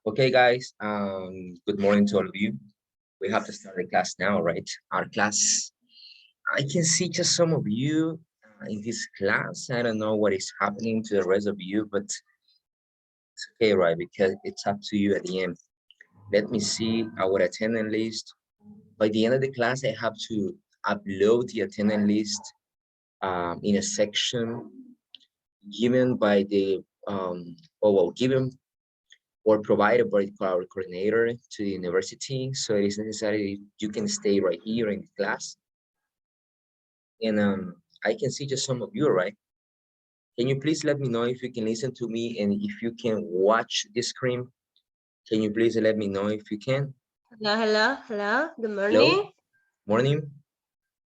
Okay, guys, good morning to all of you. We have to start the class now, right? Our class, I can see just some of you in this class. I don't know what is happening to the rest of you, but it's okay, right? Because it's up to you at the end. Let me see our attendance list. By the end of the class, I have to upload the attendance list in a section given by the, given or provided by our coordinator to the university. So it is necessary you can stay right here in the class. And I can see just some of you, right? Can you please let me know if you can listen to me and if you can watch the screen? Can you please let me know if you can? Hello. Good Hello, morning.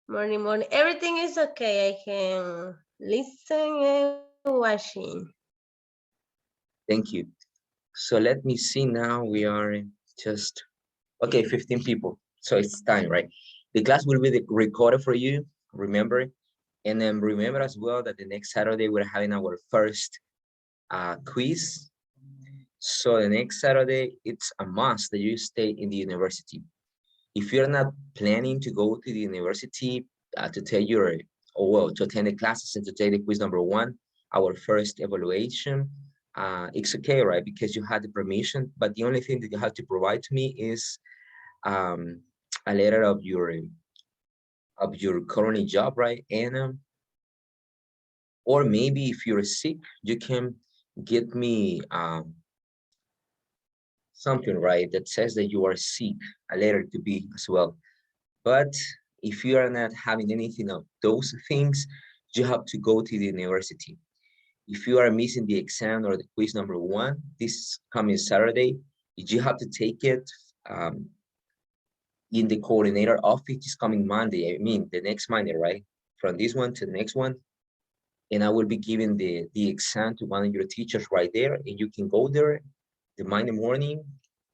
morning. Morning. Everything is okay. I can listen and watching. Thank you. So let me see now. We are just, okay, 15 people. So it's time, right? The class will be recorded for you, remember? And then remember as well that the next Saturday we're having our first quiz. So the next Saturday, it's a must that you stay in the university. If you're not planning to go to the university to take your, or well, to attend the classes and to take the quiz number one, our first evaluation, it's okay, right? Because you had the permission, but the only thing that you have to provide to me is um, a letter of your current job, right? And or maybe if you're sick, you can get me something, right, that says that you are sick, a letter to be as well. But if you are not having anything of those things, you have to go to the university. If you are missing the exam or the quiz number one, this coming Saturday, you have to take it um, in the coordinator office this coming Monday. I mean, the next Monday, right? From this one to the next one. And I will be giving the exam to one of your teachers right there. And you can go there the Monday morning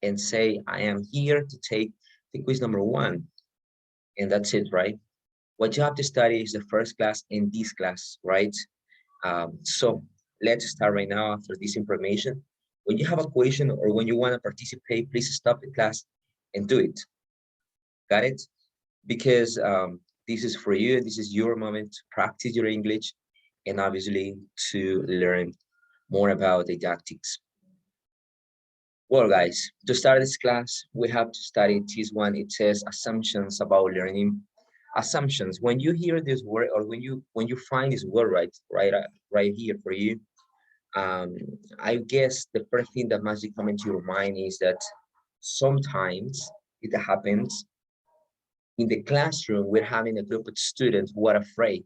and say, I am here to take the quiz number one. And that's it, right? What you have to study is the first class and this class, right? So let's start right now after this information. When you have a question or when you want to participate, please stop the class and do it. Got it? Because this is for you. This is your moment to practice your English and obviously to learn more about didactics. Well, guys, to start this class, we have to study this one. It says assumptions about learning. Assumptions. When you hear this word or when you find this word right here for you, um, I guess the first thing that must come into your mind is that sometimes it happens in the classroom. We're having a group of students who are afraid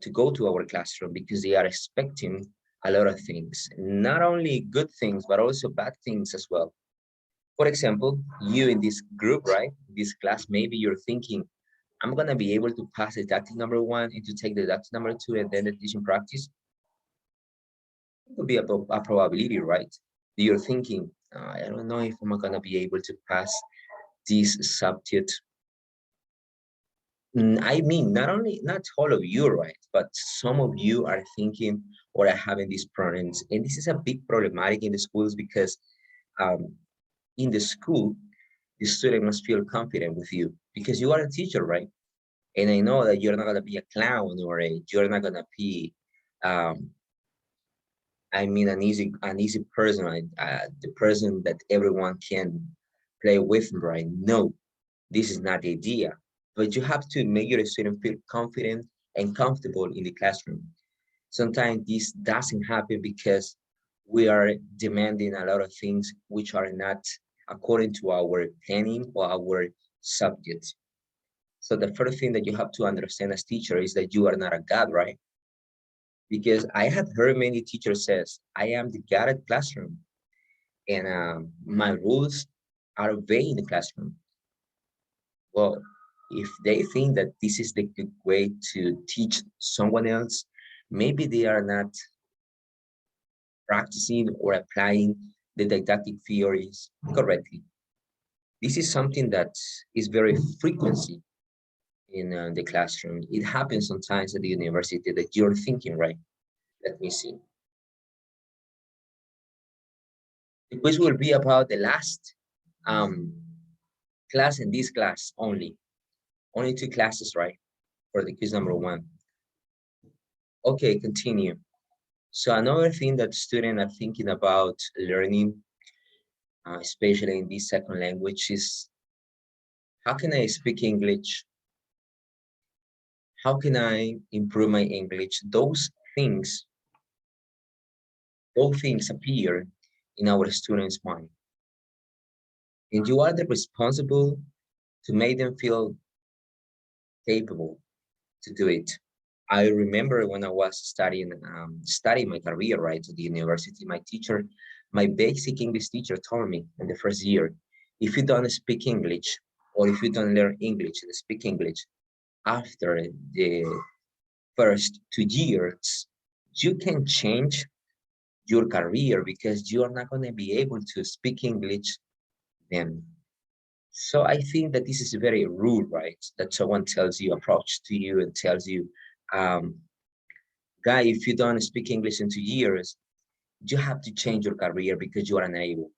to go to our classroom because they are expecting a lot of things, not only good things, but also bad things as well. For example, you in this group, right? This class, maybe you're thinking, I'm gonna be able to pass the tactic number one and to take the tactic number two and then the teaching practice. It could be a probability, right? You're thinking, I don't know if I'm gonna be able to pass this subject. I mean, not all of you, right? But some of you are thinking or are having these problems. And this is a big problematic in the schools because um, in the school, the student must feel confident with you because you are a teacher, right? And I know that you're not gonna be a clown or you're not gonna be, um, I mean, an easy person, right? The person that everyone can play with, right? No, this is not the idea. But you have to make your student feel confident and comfortable in the classroom. Sometimes this doesn't happen because we are demanding a lot of things which are not according to our planning or our subjects. So the first thing that you have to understand as teacher is that you are not a god, right? Because I have heard many teachers says, I am the god at classroom and my rules are obeyed in the classroom. Well, if they think that this is the good way to teach someone else, maybe they are not practicing or applying the didactic theories correctly. This is something that is very frequency in the classroom. It happens sometimes at the university that you're thinking, right? Let me see. The quiz will be about the last class and this class only. Only 2 classes, right? For the quiz number 1. Okay, continue. So another thing that students are thinking about learning, especially in this second language, is how can I speak English? How can I improve my English? Those things appear in our students' mind. And you are the responsible to make them feel capable to do it. I remember when I was studying my career, right, at the university, my basic English teacher told me in the first year, if you don't speak English, or if you don't learn English and speak English after the first 2 years, you can change your career because you are not going to be able to speak English then. So I think that this is a very rude, right? That someone tells you, approach to you and tells you, um, guy, if you don't speak English in 2 years, you have to change your career because you are unable.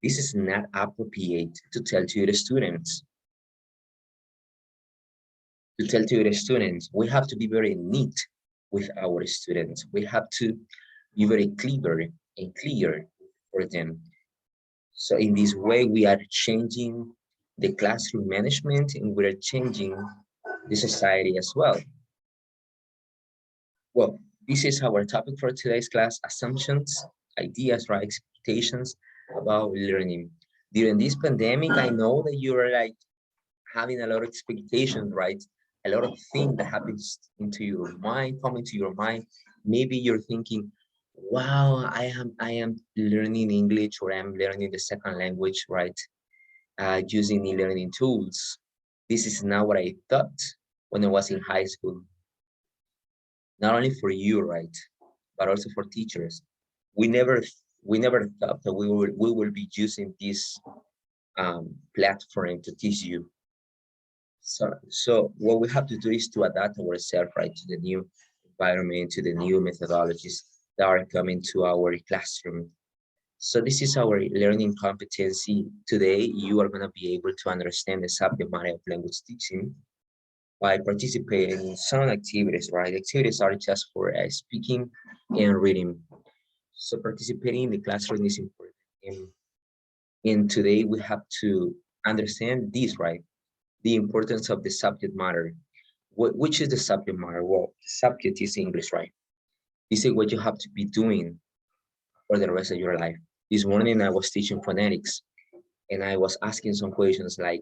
This is not appropriate to tell to your students. We have to be very neat with our students. We have to be very clever and clear for them. So in this way, we are changing the classroom management and we're changing the society as well. Well, this is our topic for today's class, assumptions, ideas, right, expectations about learning. During this pandemic, I know that you're like having a lot of expectations, right? A lot of things that happens into your mind, come into your mind. Maybe you're thinking, wow, I am learning English or I'm learning the second language, right? Using e-learning tools. This is not what I thought when I was in high school. Not only for you, right, but also for teachers. We never thought that we will be using this platform to teach you. So what we have to do is to adapt ourselves, right, to the new environment, to the new methodologies that are coming to our classroom. So this is our learning competency. Today, you are going to be able to understand the subject matter of language teaching by participating in some activities, right? Activities are just for speaking and reading. So participating in the classroom is important. And today we have to understand this, right? The importance of the subject matter. Which is the subject matter? Well, the subject is English, right? This is what you have to be doing for the rest of your life. This morning I was teaching phonetics and I was asking some questions like,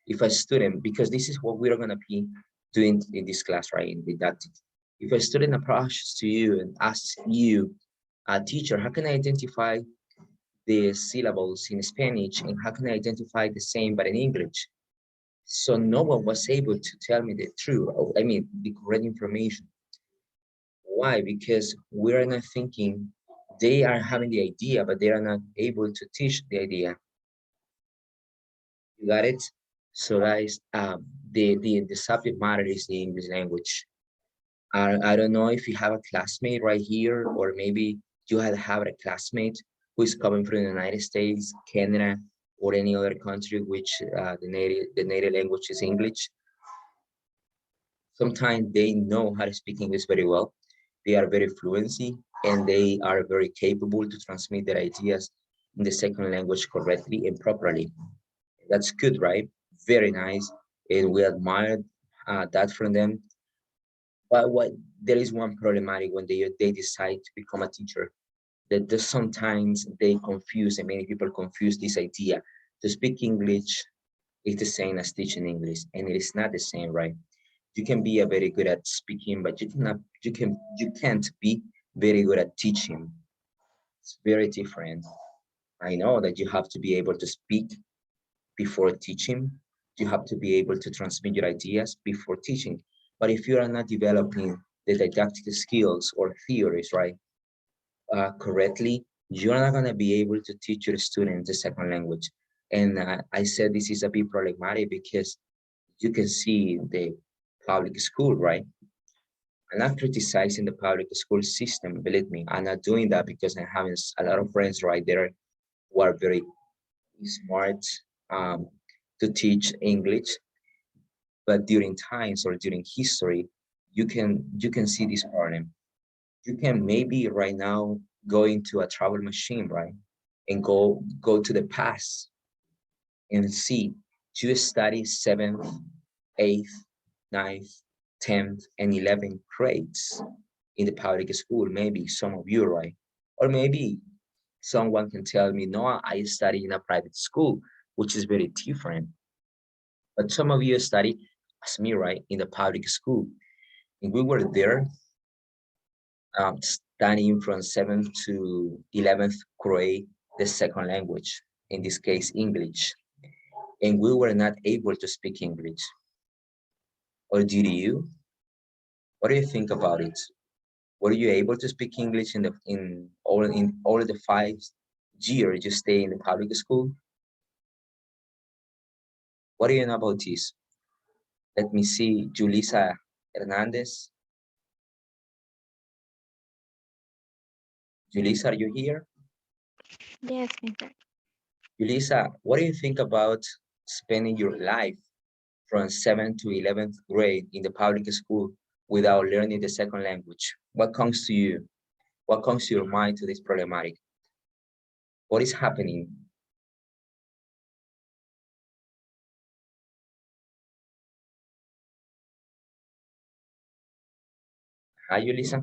if a student, because this is what we're going to be doing in this class, right, in didactic. If a student approaches to you and asks you, teacher, how can I identify the syllables in Spanish and how can I identify the same but in English? So no one was able to tell me the truth, I mean, the correct information. Why? Because we're not thinking, they are having the idea, but they are not able to teach the idea. You got it? So guys, the subject matter is the English language. I don't know if you have a classmate right here, or maybe you have a classmate who is coming from the United States, Canada, or any other country which the native language is English. Sometimes they know how to speak English very well. They are very fluency and they are very capable to transmit their ideas in the second language correctly and properly. That's good, right? Very nice. And we admire that from them. But there is one problematic when they decide to become a teacher, that sometimes they confuse, and many people confuse this idea. To speak English is the same as teaching English, and it is not the same, right? You can be a very good at speaking, but you can't be very good at teaching. It's very different. I know that you have to be able to speak before teaching. You have to be able to transmit your ideas before teaching. But if you are not developing the didactic skills or theories, right, correctly, you're not going to be able to teach your students the second language. And I said this is a bit problematic because you can see the public school, right? I'm not criticizing the public school system, believe me. I'm not doing that because I'm having a lot of friends right there who are very smart to teach English, but during times or during history, you can see this problem. You can maybe right now go into a travel machine, right? And go to the past and see you study seventh, eighth, ninth, 10th, and 11th grades in the public school, maybe some of you, right? Or maybe someone can tell me, no, I study in a private school, which is very different. But some of you study, as me, right, in the public school. And we were there studying from 7th to 11th grade, the second language, in this case, English. And we were not able to speak English. Or did you? What do you think about it? Were you able to speak English in all the 5 years you stay in the public school? What do you know about this? Let me see, Julissa Hernandez. Julissa, are you here? Yes, Mr. Julissa, what do you think about spending your life from 7th to 11th grade in the public school without learning the second language? What comes to you? What comes to your mind to this problematic? What is happening? Hi, Julissa.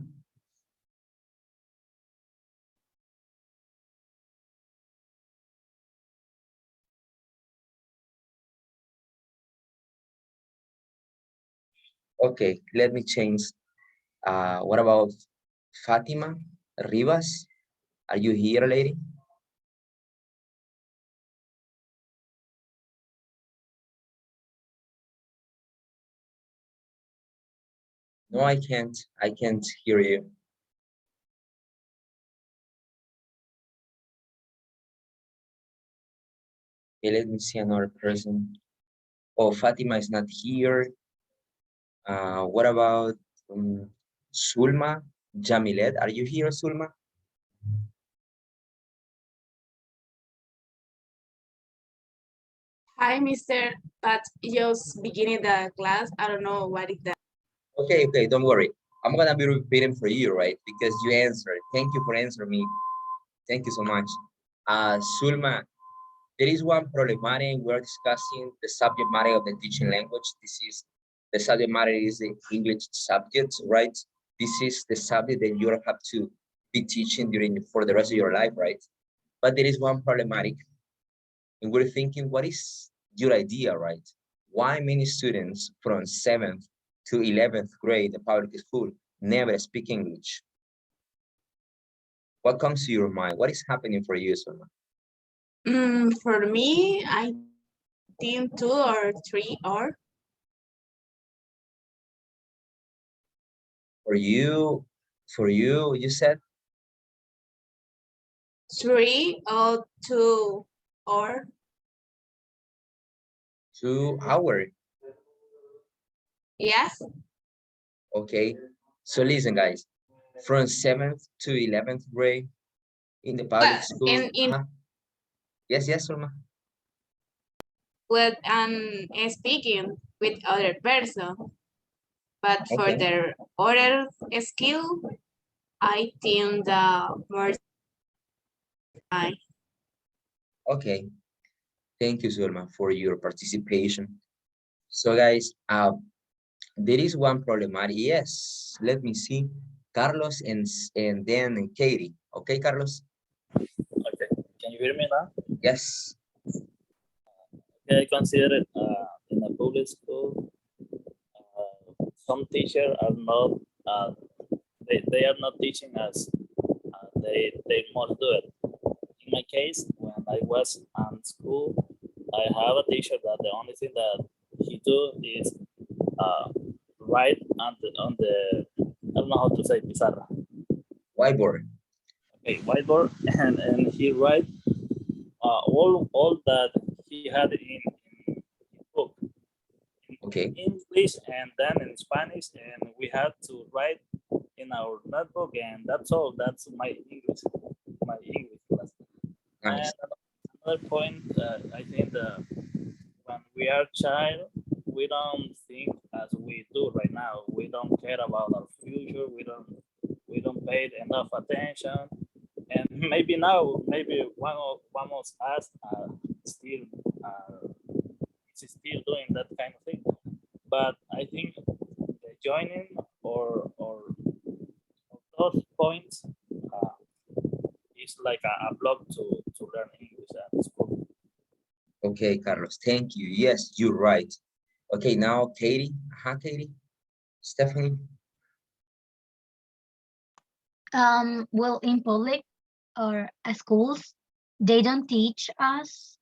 Okay, let me change. What about Fatima Rivas? Are you here, lady? No, I can't. I can't hear you. Okay, let me see another person. Oh, Fatima is not here. What about Sulma Jamilet? Are you here, Sulma? Hi, Mr. But just beginning the class. I don't know what is that. Okay, okay, don't worry. I'm gonna be repeating for you, right? Because you answered. Thank you for answering me. Thank you so much. Sulma, there is one problematic. We're discussing the subject matter of the teaching language. This is the subject matter is the English subject, right? This is the subject that you have to be teaching during for the rest of your life, right? But there is one problematic, and we're thinking, what is your idea, right? Why many students from 7th to 11th grade in public school never speak English? What comes to your mind? What is happening for you, Sulma? For me, I think 2 or 3 or For you, you said 3 or 2 or 2 hours. yes. Okay. So listen, guys, from 7th to 11th grade in the public But school. in Yes, yes, Sulma. with speaking with other person, but for Okay. their other skill, I think the more I Okay. Thank you, Sulma, for your participation. So, guys, there is one problematic. Yes, let me see. Carlos and then Katie. Okay, Carlos? Okay, can you hear me now? Yes. Okay, I consider it in a public school, some teachers are not, they are not teaching us, they must do it. In my case, when I was in school, I have a teacher that the only thing that he do is write on the I don't know how to say pizarra. Whiteboard. Okay, whiteboard, and he write all that he had in book Okay. in English and then in Spanish, and we had to write in our notebook, and that's all. That's my English class. Nice. And another point, I think that when we are child, we don't think as we do right now. We don't care about our future. We don't pay enough attention. And maybe now, maybe one of us still is still doing that kind of thing. But I think the joining or those points is like a block to learn English at school. Okay, Carlos, thank you. Yes, you're right. Okay, now Katie. Katie. Stephanie. Well, in public or schools, they don't teach us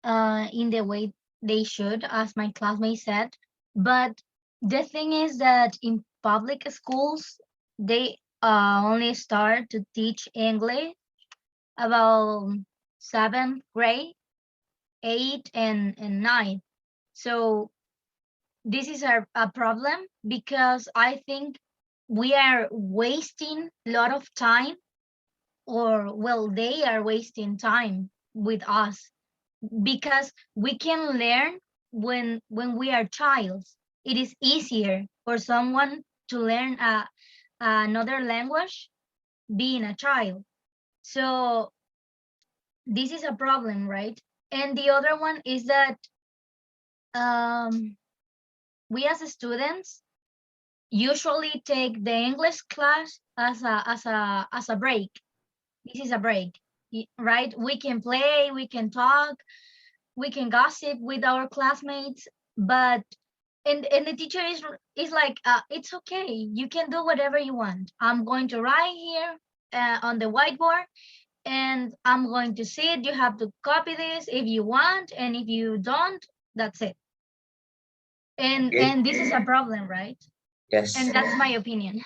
in the way they should, as my classmate said. But the thing is that in public schools, they only start to teach English about 7th grade, 8 and 9. So this is a problem because I think we are wasting a lot of time, or well, they are wasting time with us because we can learn when we are childs. It is easier for someone to learn another language being a child. So this is a problem, right? And the other one is that we as students usually take the English class as a break. This is a break, right? We can play, we can talk, we can gossip with our classmates, but and the teacher is like, it's okay, you can do whatever you want. I'm going to write here on the whiteboard, and I'm going to see it. You have to copy this if you want, and if you don't, that's it. Okay. And this is a problem, right? Yes. And that's my opinion.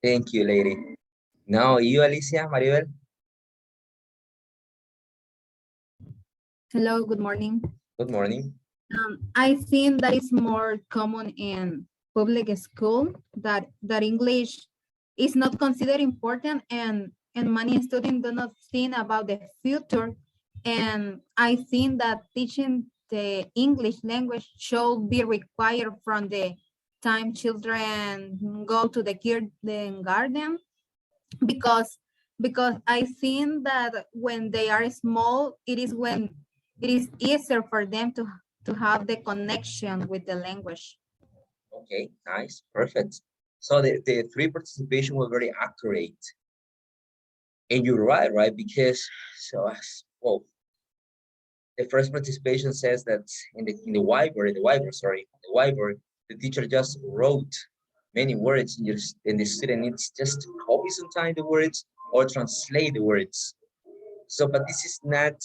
Thank you, lady. Now you, Alicia, Maribel. Hello, good morning. Good morning. I think that is more common in public school, that English is not considered important, and many students do not think about the future. And I think that teaching the English language should be required from the time children go to the kindergarten, because I think that when they are small, it is when it is easier for them to have the connection with the language. Okay, nice, perfect. So the three participation were very accurate. And you're right? Because well, the first participation says that in the whiteboard, the teacher just wrote many words, and the student needs just to copy sometimes the words or translate the words. So, but this is not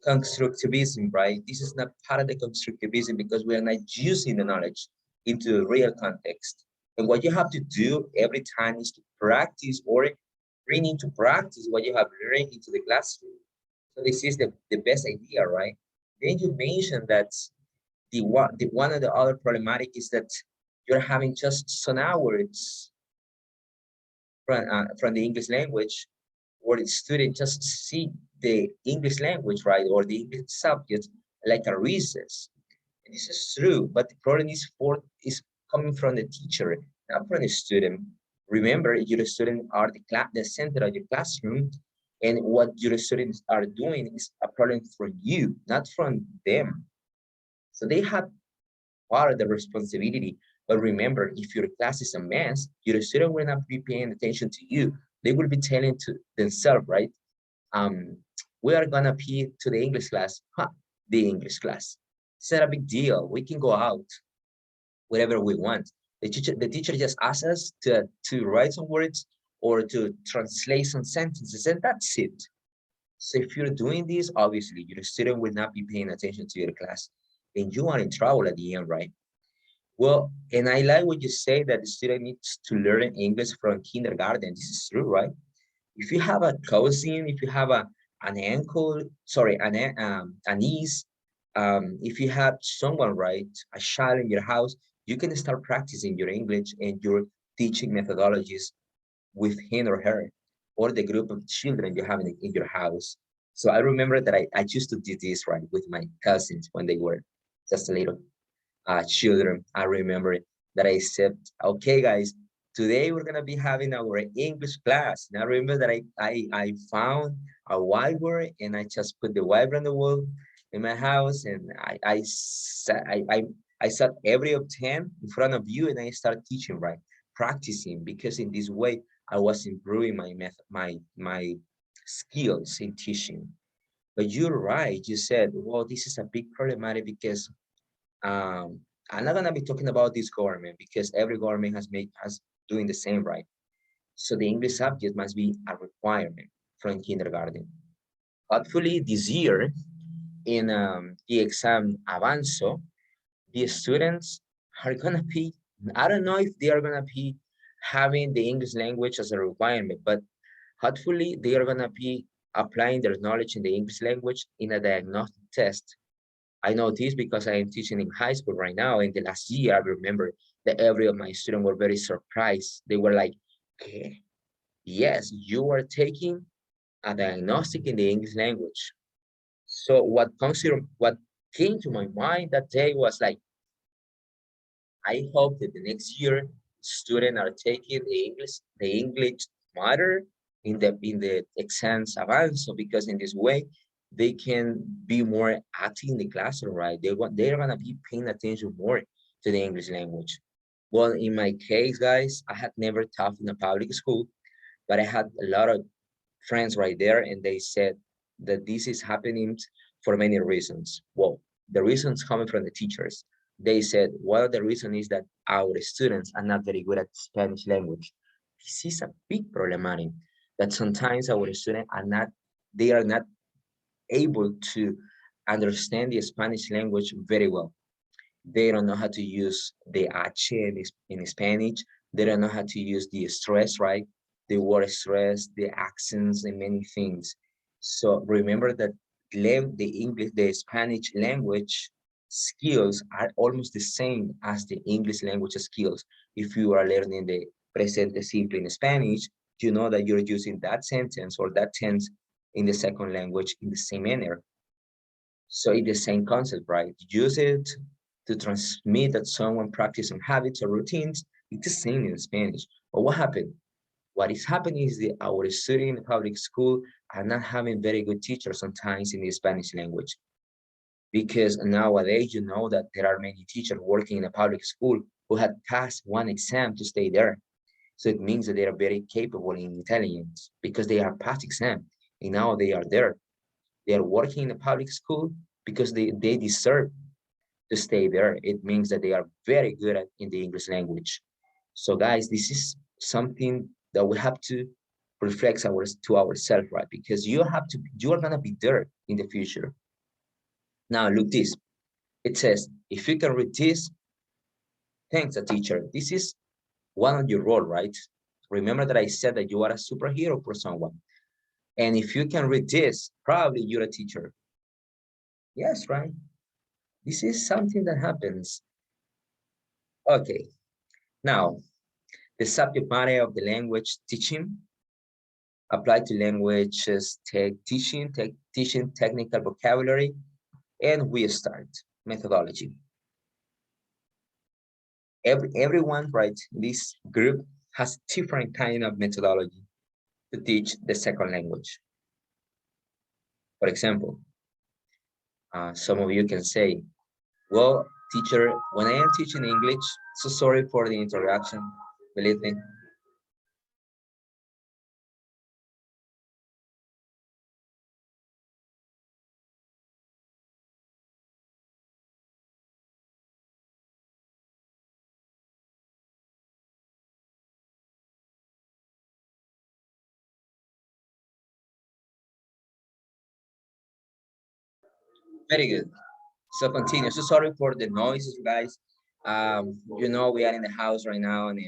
constructivism, right? This is not part of the constructivism because we are not using the knowledge into the real context. And what you have to do every time is to practice or bring into practice what you have learned into the classroom. So this is the best idea, right? Then you mentioned that the one of the other problematic is that you're having just some hours from the English language, where the student just see the English language, right, or the English subject like a recess. And this is true, but the problem is coming from the teacher, not from the student. Remember, your students are the center of your classroom, and what your students are doing is a problem for you, not from them. So they have part of the responsibility. But remember, if your class is a mess, your student will not be paying attention to you. They will be telling to themselves, right? We are gonna pay to the English class. The English class. It's not a big deal. We can go out wherever we want. The teacher just asks us to write some words or to translate some sentences, and that's it. So if you're doing this, obviously your student will not be paying attention to your class, and you are in trouble at the end, right? Well, and I like what you say that the student needs to learn English from kindergarten. This is true, right? If you have a cousin, if you have an uncle, sorry, a niece, if you have someone, right, a child in your house, you can start practicing your English and your teaching methodologies with him or her, or the group of children you have in your house. So I remember that I used to do this, right, with my cousins when they were just a little children. I remember that I said, okay, guys, today we're gonna be having our English class. And I remember that I found a whiteboard and I just put the whiteboard on the wall in my house, and I sat every of 10 in front of you, and I started teaching, right, practicing, because in this way I was improving my method, my skills in teaching. But you're right, you said, well, this is a big problematic because um, I'm not gonna be talking about this government, because every government has doing the same, right? So the English subject must be a requirement from kindergarten. Hopefully this year in the exam Avanzo, the students are gonna be, I don't know if they are gonna be having the English language as a requirement, but hopefully they are gonna be applying their knowledge in the English language in a diagnostic test. I know this because I am teaching in high school right now. In the last year, I remember that every of my students were very surprised. They were like, "Okay, yes, you are taking a diagnostic in the English language." So what came to my mind that day was like, I hope that the next year students are taking the English matter in the exams avanzo, because in this way they can be more active in the classroom, right? They're gonna be paying attention more to the English language. Well, in my case, guys, I had never taught in a public school, but I had a lot of friends right there, and they said that this is happening for many reasons. Well, the reasons coming from the teachers. They said one of the reasons is that our students are not very good at Spanish language. This is a big problematic, that sometimes our students are not, they are not able to understand the Spanish language very well. They don't know how to use the H in Spanish. They don't know how to use the stress, right? The word stress, the accents, and many things. So remember that the Spanish language skills are almost the same as the English language skills. If you are learning the presente simple in Spanish, you know that you're using that sentence or that tense in the second language in the same manner. So it's the same concept, right? Use it to transmit that someone practicing habits or routines. It's the same in Spanish. But what happened? What is happening is that our students in the public school are not having very good teachers sometimes in the Spanish language. Because nowadays, you know that there are many teachers working in a public school who had passed one exam to stay there. So it means that they are very capable in intelligence because they are past exam, and now they are there. They are working in a public school because they deserve to stay there. It means that they are very good at in the English language. So guys, this is something that we have to reflect to ourselves, right? Because you are gonna be there in the future. Now look this. It says, if you can read this, thanks a teacher. This is one of your role, right? Remember that I said that you are a superhero for someone. And if you can read this, probably you're a teacher. Yes, right? This is something that happens. Okay, now the subject matter of the language teaching apply to languages, teaching technical vocabulary, and we start methodology. Everyone, right, in this group has different kind of methodology to teach the second language. For example, some of you can say, well, teacher, when I am teaching English, so sorry for the interruption, believe me. Very good. So continue. So sorry for the noises, guys. You know, we are in the house right now, and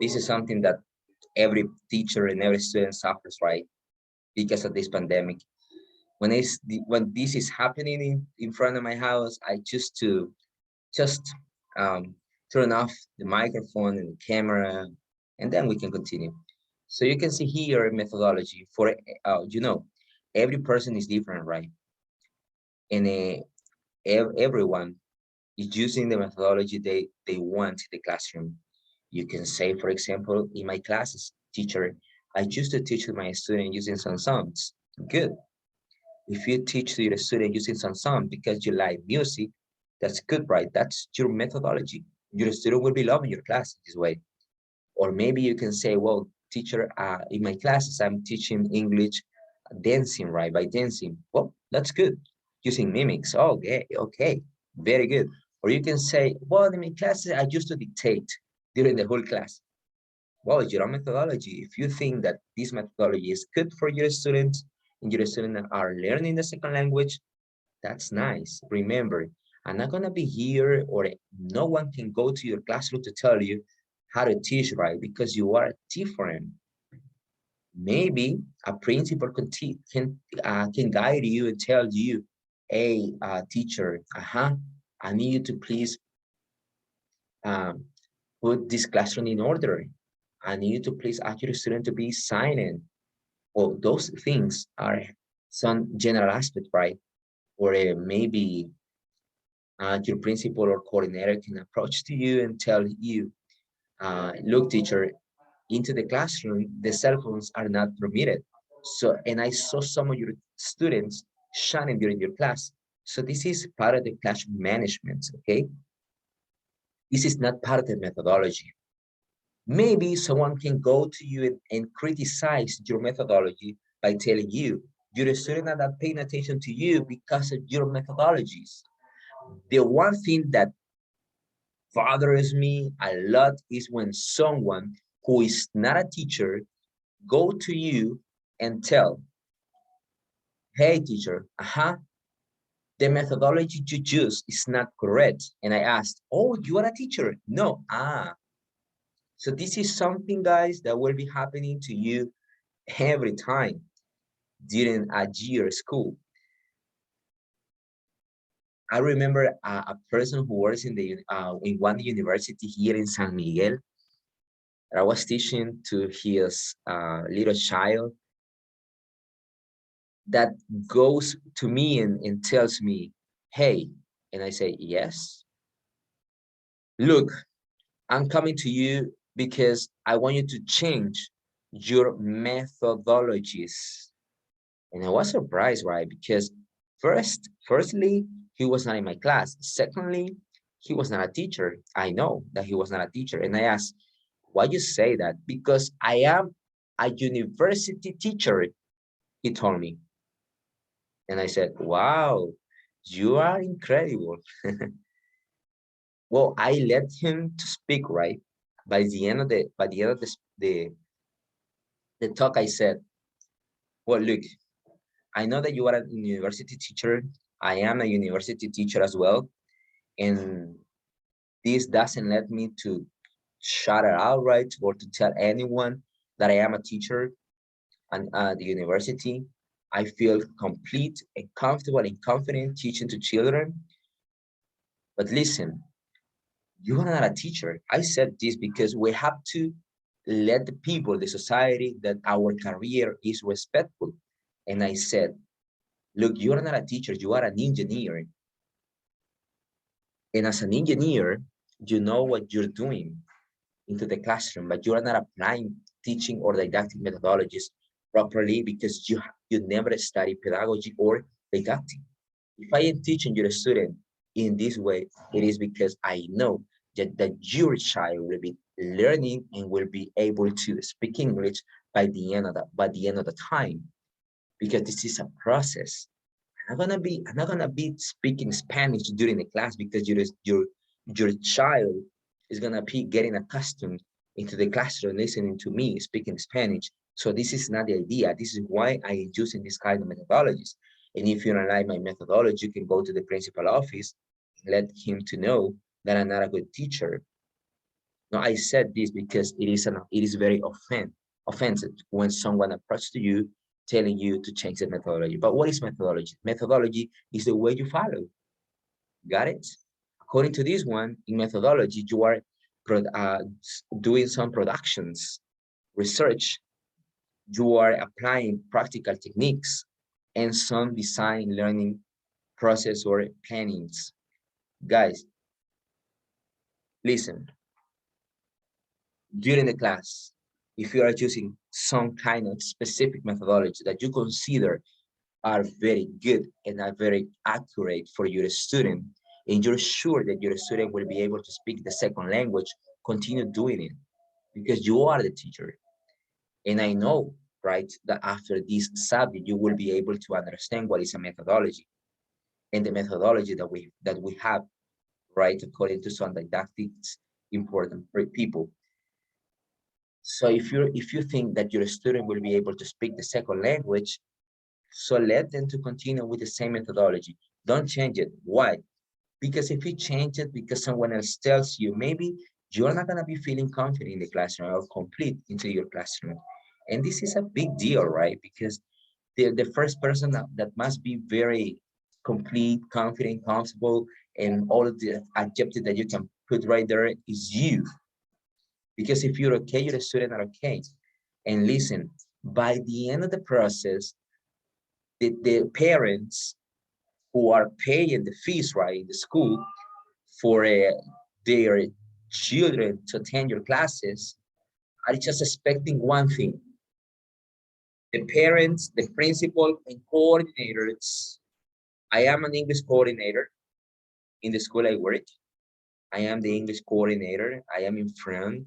this is something that every teacher and every student suffers, right? Because of this pandemic. When this is happening in front of my house, I choose to just um, turn off the microphone and the camera, and then we can continue. So you can see here methodology for, you know, every person is different, right? And everyone is using the methodology they want in the classroom. You can say, for example, in my classes, teacher, I used to teach my student using some songs. Good. If you teach your student using some song because you like music, that's good, right? That's your methodology. Your student will be loving your class this way. Or maybe you can say, well, teacher, in my classes, I'm teaching English dancing, right? By dancing. Well, that's good. Using mimics. Okay, okay, very good. Or you can say, well, in my classes, I used to dictate during the whole class. Well, it's your own methodology. If you think that this methodology is good for your students and your students are learning the second language, that's nice. Remember, I'm not gonna be here, or no one can go to your classroom to tell you how to teach, right? Because you are different. Maybe a principal can guide you and tell you, hey, teacher, I need you to please um, put this classroom in order. I need you to please ask your student to be silent. Well, those things are some general aspect, right? Or maybe your principal or coordinator can approach to you and tell you, look, teacher, into the classroom, the cell phones are not permitted. So, and I saw some of your students shining during your class. So this is part of the classroom management, okay? This is not part of the methodology. Maybe someone can go to you and criticize your methodology by telling you, your students are not paying attention to you because of your methodologies. The one thing that bothers me a lot is when someone who is not a teacher go to you and tell, hey teacher, the methodology you use is not correct. And I asked, oh, you are a teacher? No, So this is something, guys, that will be happening to you every time during a year school. I remember a person who works in one university here in San Miguel. I was teaching to his little child that goes to me and tells me, hey, and I say, yes. Look, I'm coming to you because I want you to change your methodologies. And I was surprised, right? Because firstly, he was not in my class. Secondly, he was not a teacher. I know that he was not a teacher. And I asked, why you say that? Because I am a university teacher, he told me. And I said, wow, you are incredible. Well, I let him to speak, right? By the end of the talk, I said, well, look, I know that you are a university teacher. I am a university teacher as well. And this doesn't let me to shout it out, right? Or to tell anyone that I am a teacher at the university. I feel complete and comfortable and confident teaching to children. But listen, you are not a teacher. I said this because we have to let the people, the society, that our career is respectful. And I said, look, you are not a teacher, you are an engineer. And as an engineer, you know what you're doing into the classroom, but you are not applying teaching or didactic methodologies properly because you never study pedagogy or didactic. If I am teaching your student in this way, it is because I know that your child will be learning and will be able to speak English by the end of the time, because this is a process. I'm not gonna be speaking Spanish during the class because your child is gonna be getting accustomed into the classroom listening to me speaking Spanish. So this is not the idea. This is why I am using this kind of methodologies. And if you don't like my methodology, you can go to the principal office and let him to know that I'm not a good teacher. No, I said this because it is very offensive when someone approaches to you telling you to change the methodology. But what is methodology? Methodology is the way you follow. Got it? According to this one, in methodology, you are doing some productions, research. You are applying practical techniques. and some design learning process or plannings. Guys, listen, during the class, if you are using some kind of specific methodology that you consider are very good and are very accurate for your student, and you're sure that your student will be able to speak the second language, continue doing it because you are the teacher. And I know, right, that after this subject, you will be able to understand what is a methodology and the methodology that we have, right, according to some didactics important for people. So if you think that your student will be able to speak the second language, so let them to continue with the same methodology. Don't change it. Why? Because if you change it because someone else tells you, maybe you're not gonna be feeling confident in the classroom or complete into your classroom. And this is a big deal, right? Because the first person that must be very complete, confident, comfortable, and all of the adjectives that you can put right there is you. Because if you're okay, your student are okay. And listen, by the end of the process, the parents who are paying the fees, right, in the school for their children to attend your classes are just expecting one thing. The parents, the principal, and coordinators. I am an English coordinator in the school I work. I am the English coordinator. I am in front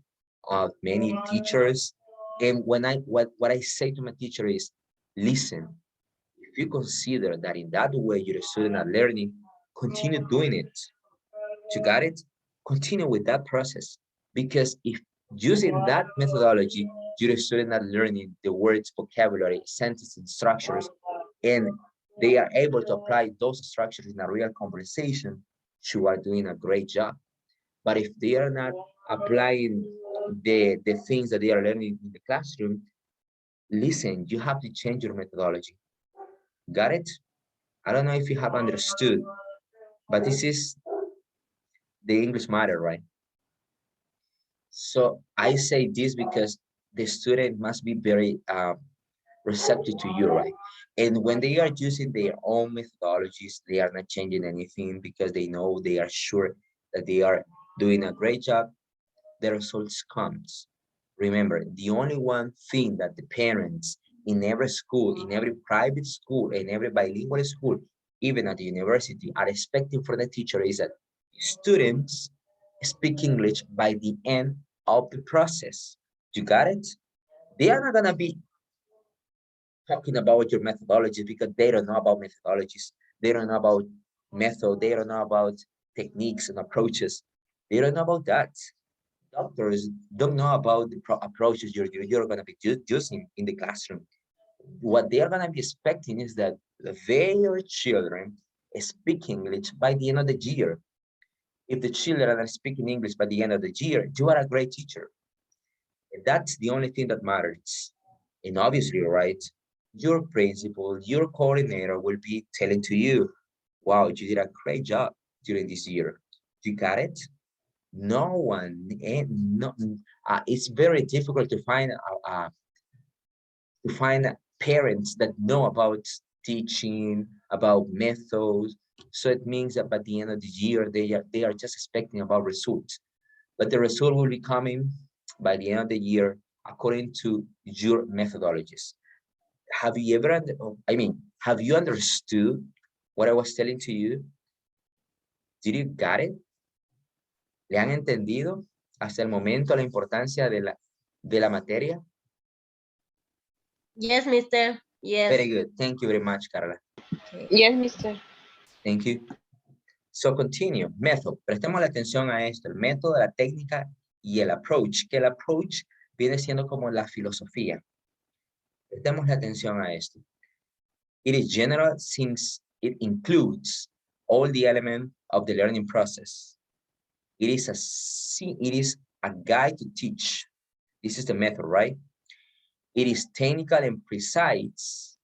of many teachers. And what I say to my teacher is, listen, if you consider that in that way your students are learning, continue doing it. You got it? Continue with that process. Because if using that methodology, your students are learning the words, vocabulary, sentences, and structures, and they are able to apply those structures in a real conversation, you are doing a great job. But if they are not applying the things that they are learning in the classroom, listen, you have to change your methodology. Got it? I don't know if you have understood, but this is the English matter, right? So I say this because the student must be very receptive to you, right? And when they are using their own methodologies, they are not changing anything because they know, they are sure that they are doing a great job, the results comes. Remember, the only one thing that the parents in every school, in every private school, in every bilingual school, even at the university, are expecting for the teacher is that students speak English by the end of the process. You got it? They are not gonna be talking about your methodology because they don't know about methodologies. They don't know about method. They don't know about techniques and approaches. They don't know about that. Doctors don't know about the approaches you're going to be using in the classroom. What they are going to be expecting is that their children speak English by the end of the year. If the children are speaking English by the end of the year, you are a great teacher. And that's the only thing that matters. And obviously, right, your principal, your coordinator will be telling to you, wow, you did a great job during this year. You got it? No one, it's very difficult to find parents that know about teaching, about methods. So it means that by the end of the year, they are just expecting about results. But the result will be coming by the end of the year according to your methodologies. Have you ever, have you understood what I was telling to you? Did you got it? ¿Le han entendido hasta el momento la importancia de la materia? Yes, mister. Yes. Very good. Thank you very much, Carla. Yes, mister. Thank you. So continue. Method. Prestemos la atención a esto. El método, la técnica y el approach. Que el approach viene siendo como la filosofía. Prestemos la atención a esto. It is general since it includes all the elements of the learning process. It is a guide to teach. This is the method, right? It is technical and precise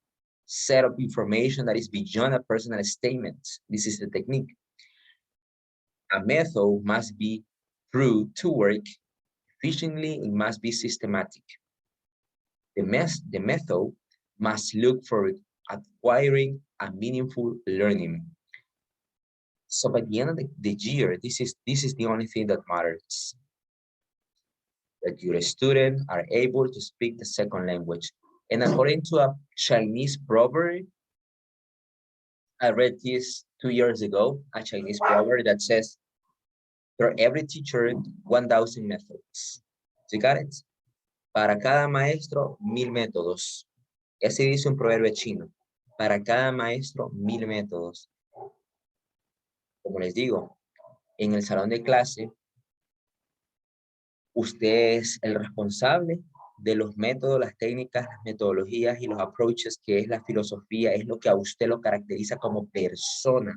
set of information that is beyond a personal statement. This is the technique. A method must be proved to work efficiently. It must be systematic. The method must look for acquiring a meaningful learning. So by the end of the year, this is the only thing that matters. That your students are able to speak the second language. And according to a Chinese proverb, I read this 2 years ago, a Chinese proverb that says, for every teacher, 1,000 methods. You got it? Para cada maestro, 1,000 métodos. Ese dice un proverbio chino. Para cada maestro, 1,000 métodos. Como les digo, en el salón de clase, usted es el responsable de los métodos, las técnicas, las metodologías y los approaches, que es la filosofía, es lo que a usted lo caracteriza como persona.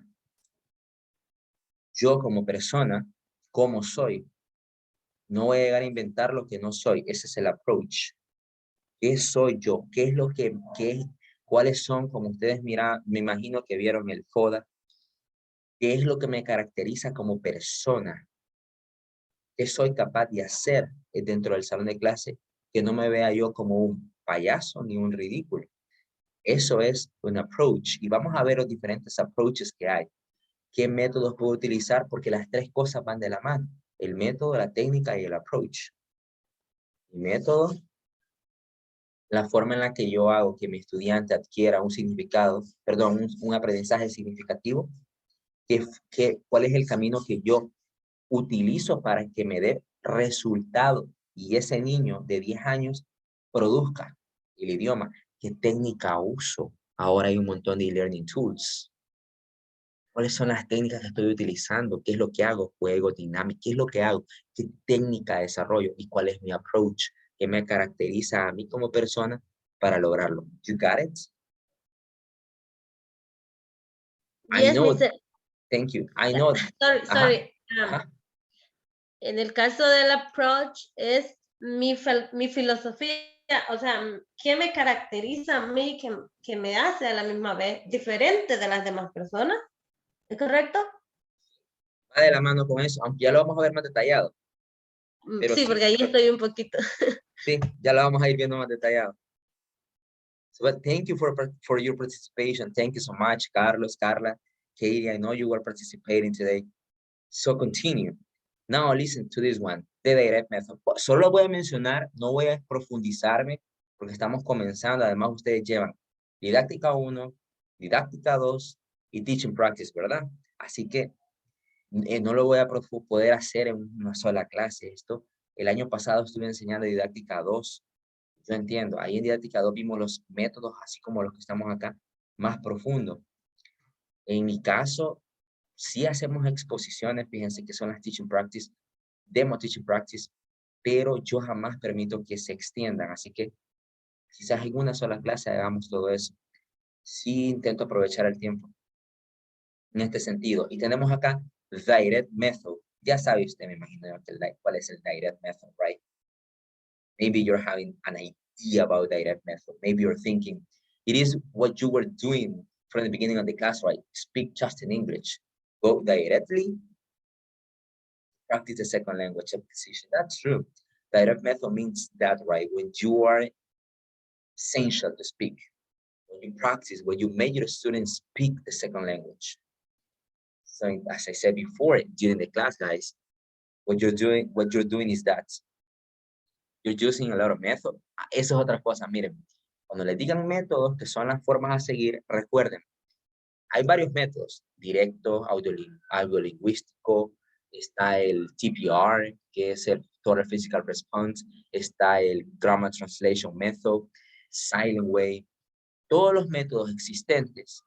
Yo como persona, ¿cómo soy? No voy a llegar a inventar lo que no soy. Ese es el approach. ¿Qué soy yo? ¿Qué es lo que cuáles son, como ustedes miran, me imagino que vieron el FODA, qué es lo que me caracteriza como persona? ¿Qué soy capaz de hacer dentro del salón de clase? Que no me vea yo como un payaso ni un ridículo. Eso es un approach. Y vamos a ver los diferentes approaches que hay. ¿Qué métodos puedo utilizar? Porque las tres cosas van de la mano. El método, la técnica y el approach. El método, la forma en la que yo hago que mi estudiante adquiera un significado, perdón, un aprendizaje significativo. ¿Cuál es el camino que yo utilizo para que me dé resultado y ese niño de 10 años produzca el idioma? ¿Qué técnica uso? Ahora hay un montón de e-learning tools. ¿Cuáles son las técnicas que estoy utilizando? ¿Qué es lo que hago? Juego dinámico. ¿Qué es lo que hago? ¿Qué técnica desarrollo? ¿Y cuál es mi approach? ¿Qué me caracteriza a mí como persona para lograrlo? You got it? I Yes, know. Mr. Thank you. I know. Sorry. Ajá. En el caso del approach es mi filosofía, o sea, ¿qué me caracteriza a mí que me hace a la misma vez diferente de las demás personas? ¿Es correcto? Va de la mano con eso, aunque ya lo vamos a ver más detallado. Pero Sí, sí, porque ahí estoy un poquito. sí, ya lo vamos a ir viendo más detallado. So, but thank you for your participation. Thank you so much, Carlos, Carla, Katie. I know you were participating today. So continue. Now listen to this one, the direct method. Solo voy a mencionar, no voy a profundizarme porque estamos comenzando. Además, ustedes llevan didáctica 1, didáctica 2 y teaching practice, ¿verdad? Así que no lo voy a poder hacer en una sola clase. Esto, el año pasado estuve enseñando didáctica 2. Yo entiendo, ahí en didáctica 2 vimos los métodos, así como los que estamos acá, más profundos. En mi caso, sí hacemos exposiciones, fíjense que son las teaching practice, demo teaching practice, pero yo jamás permito que se extiendan, así que quizás en una sola clase hagamos todo eso. Sí intento aprovechar el tiempo en este sentido. Y tenemos acá direct method. Ya sabe usted, me imagino, cuál es el direct method, right? Maybe you're having an idea about direct method. Maybe you're thinking, it is what you were doing from the beginning of the class, right? Speak just in English. Go directly, practice the second language acquisition. That's true. Direct method means that, right? When you are essential to speak, when you practice, when you make your students speak the second language. So as I said before, during the class, guys, what you're doing is that you're using a lot of method. Eso es otra cosa, miren. Cuando les digan métodos, que son las formas a seguir, recuerden, hay varios métodos, directo, audiolingüístico, está el TPR, que es el Total Physical Response, está el Grammar Translation Method, Silent Way. Todos los métodos existentes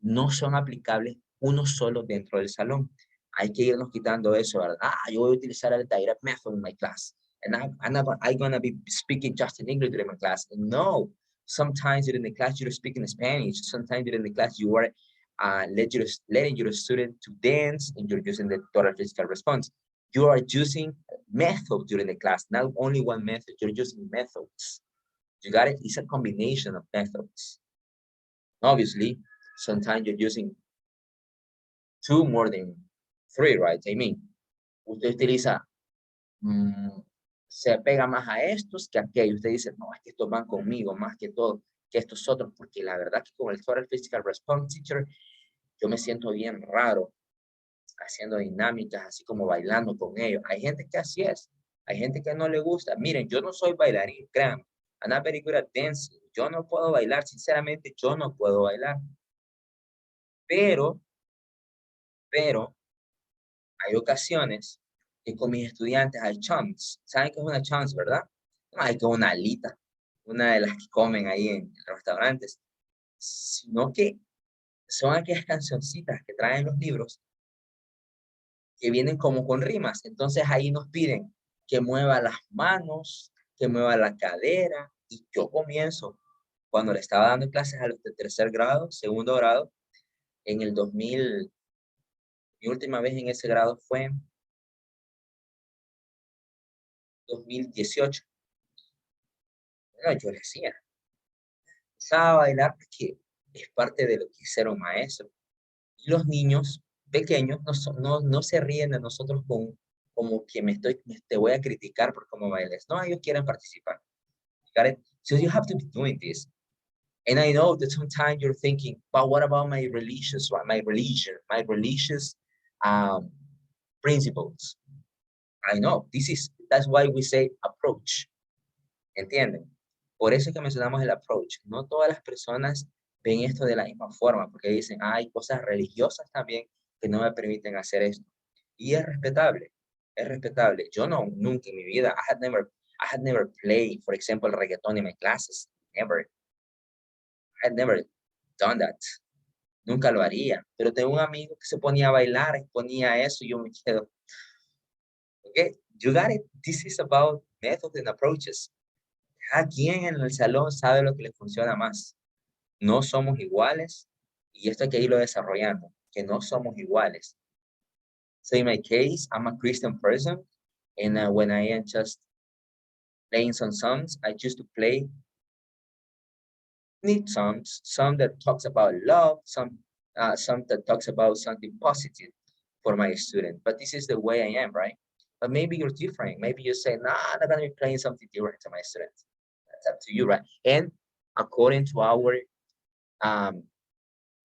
no son aplicables uno solo dentro del salón. Hay que irnos quitando eso, ¿verdad? Yo voy a utilizar el direct method in my class. And I'm gonna be speaking just in English during my class. No, sometimes during the class you're speaking Spanish. Sometimes during the class you are letting your student to dance, and you're using the total physical response. You are using method during the class, not only one method. You're using methods. You got it? It's a combination of methods. Obviously, sometimes you're using 2 more than 3, right? I mean, usted utiliza se pega más a estos que a aquellos. Usted dice, no, es que estos van conmigo más que todo. que estos otros, porque la verdad que con el Total Physical Response Teacher, yo me siento bien raro haciendo dinámicas, así como bailando con ellos. Hay gente que así es, hay gente que no le gusta. Miren, yo no soy bailarín, créanme. I'm not very good at dancing. Yo no puedo bailar, sinceramente, yo no puedo bailar. Pero hay ocasiones que con mis estudiantes hay chums. ¿Saben qué es una chums, verdad? No hay que una alita, una de las que comen ahí en los restaurantes, sino que son aquellas cancioncitas que traen los libros que vienen como con rimas. Entonces ahí nos piden que mueva las manos, que mueva la cadera, y yo comienzo, cuando le estaba dando clases a los de tercer grado, segundo grado, en el 2000, mi última vez en ese grado fue en 2018. Bueno, yo le decía, empezaba a bailar porque es parte de lo que es ser un maestro. Y los niños pequeños no se ríen de nosotros como que te voy a criticar por cómo bailes. No, ellos quieren participar. Got it? So you have to be doing this. And I know that sometimes you're thinking, but what about my religious principles? I know, that's why we say approach. ¿Entienden? Por eso es que mencionamos el approach. No todas las personas ven esto de la misma forma, porque dicen, hay cosas religiosas también que no me permiten hacer esto. Y es respetable, es respetable. Yo nunca en mi vida, I had never played, for example, reggaeton in my classes. Never. I had never done that. Nunca lo haría. Pero tengo un amigo que se ponía a bailar, ponía eso y yo me quedo. Okay, you got it. This is about methods and approaches. Cada quien en el salón sabe lo que le funciona más. No somos iguales y esto hay que irlo desarrollando, que no somos iguales. So in my case, I'm a Christian person, and when I am just playing some songs, I choose to play neat songs, some that talks about love, some that talks about something positive for my student. But this is the way I am, right? But maybe you're different. Maybe you say, nah, I'm not gonna be playing something different to my students. That's up to you, right? And according to our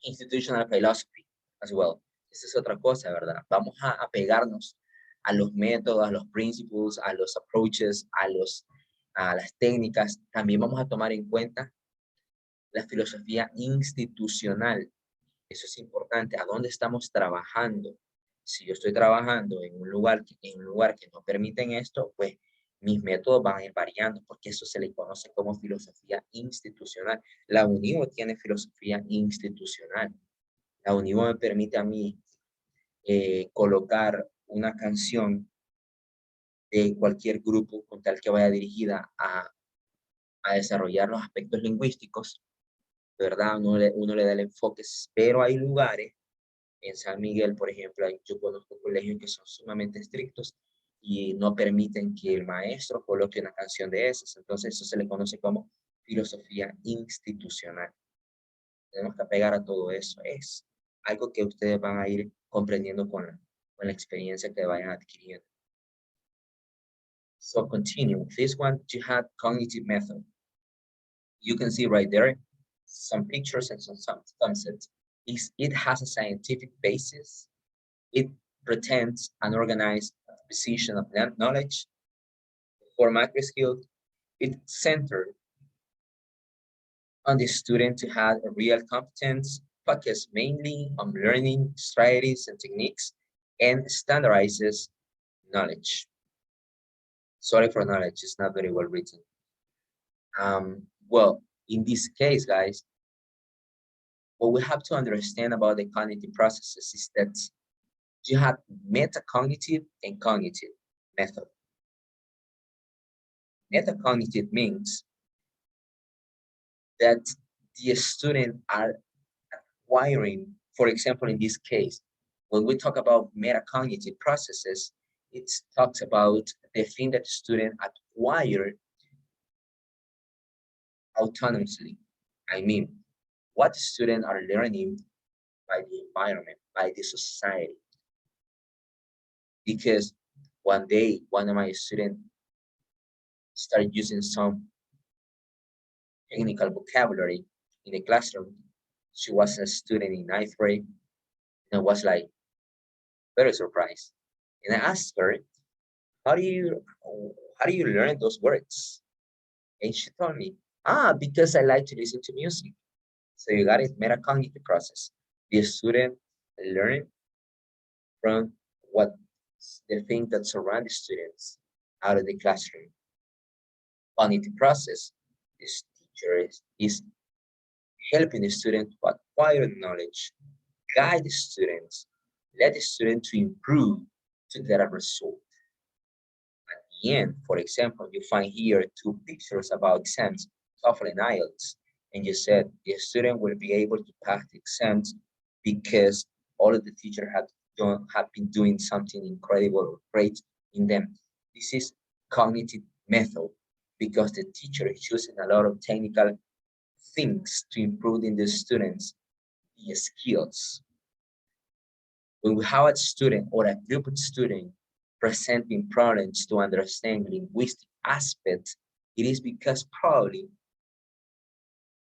institutional philosophy as well. Esa es otra cosa, ¿verdad? Vamos a apegarnos a los métodos, a los principles, a los approaches, a las técnicas. También vamos a tomar en cuenta la filosofía institucional. Eso es importante. ¿A dónde estamos trabajando? Si yo estoy trabajando en un lugar que no permiten esto, pues mis métodos van a ir variando, porque eso se le conoce como filosofía institucional. La UNIVO tiene filosofía institucional. La UNIVO me permite a mí colocar una canción de cualquier grupo con tal que vaya dirigida a desarrollar los aspectos lingüísticos, ¿verdad? Uno le da el enfoque, pero hay lugares, en San Miguel, por ejemplo, yo conozco colegios que son sumamente estrictos y no permiten que el maestro coloque una canción de esas. Entonces eso se le conoce como filosofía institucional. Tenemos que apegar a todo eso. Es algo que ustedes van a ir comprendiendo con la experiencia que vayan adquiriendo. So continue. This one, Jihad cognitive method. You can see right there some pictures and some concepts. It has a scientific basis. It pretends an organized acquisition of knowledge. For macro skills, it's centered on the student to have a real competence, focus mainly on learning strategies and techniques, and standardizes knowledge. Sorry for knowledge, it's not very well written. Well, in this case, guys, what we have to understand about the cognitive processes is that you have metacognitive and cognitive method. Metacognitive means that the student are acquiring, for example, in this case, when we talk about metacognitive processes, it talks about the thing that the student acquire autonomously. I mean, what students are learning by the environment, by the society. Because one day, one of my students started using some technical vocabulary in the classroom. She was a student in 9th grade, and I was like very surprised. And I asked her, how do you learn those words? And she told me, because I like to listen to music. So you got it, metacognitive process. The student learn from what the thing that surround the students out of the classroom. Cognitive process, this teacher is helping the student to acquire knowledge, guide the students, let the student to improve to get a result. At the end, for example, you find here 2 pictures about exams, TOEFL and IELTS, and you said the student will be able to pass the exams because all of the teachers have been doing something incredible or great in them. This is cognitive method because the teacher is using a lot of technical things to improve in the students' the skills. When we have a student or a group of students presenting problems to understand linguistic aspects, it is because probably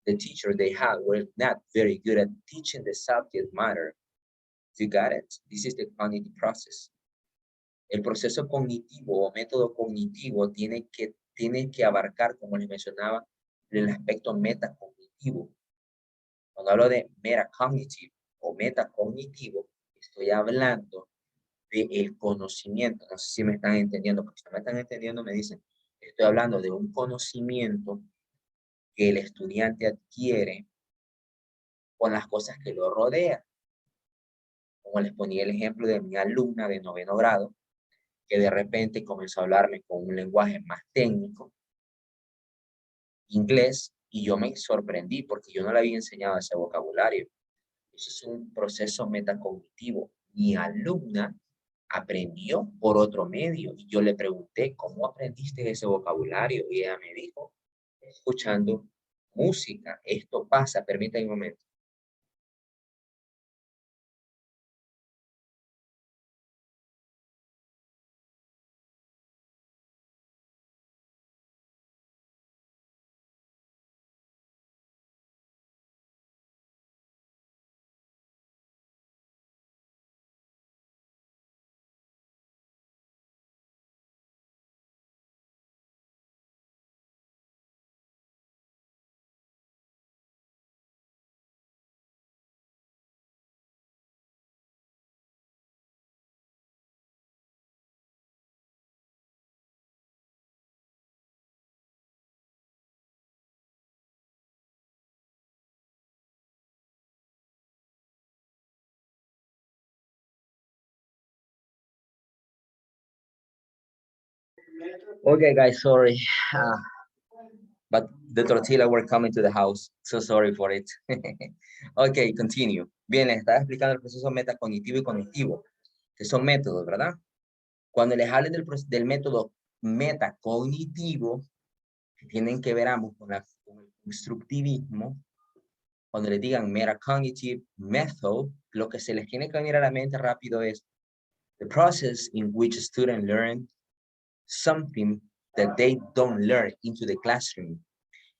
the teacher they had were not very good at teaching the subject matter. You got it? This is the cognitive process. El proceso cognitivo o método cognitivo tiene que abarcar, como les mencionaba, el aspecto metacognitivo. Cuando hablo de metacognitive o metacognitivo, estoy hablando del conocimiento. No sé si me están entendiendo, porque si no me están entendiendo me dicen, estoy hablando de un conocimiento que el estudiante adquiere con las cosas que lo rodean. Como les ponía el ejemplo de mi alumna de 9º grado, que de repente comenzó a hablarme con un lenguaje más técnico, inglés, y yo me sorprendí porque yo no le había enseñado ese vocabulario. Eso es un proceso metacognitivo. Mi alumna aprendió por otro medio y yo le pregunté, ¿cómo aprendiste ese vocabulario? Y ella me dijo, escuchando música. Esto pasa, permítanme un momento. Okay, guys, sorry. But the tortilla were coming to the house. So sorry for it. Okay, continue. Bien, les estaba explicando el proceso metacognitivo y cognitivo, que son métodos, ¿verdad? Cuando les hablen del método metacognitivo, que tienen que ver ambos con el constructivismo, cuando les digan metacognitive method, lo que se les tiene que venir a la mente rápido es the process in which students learn something that they don't learn into the classroom.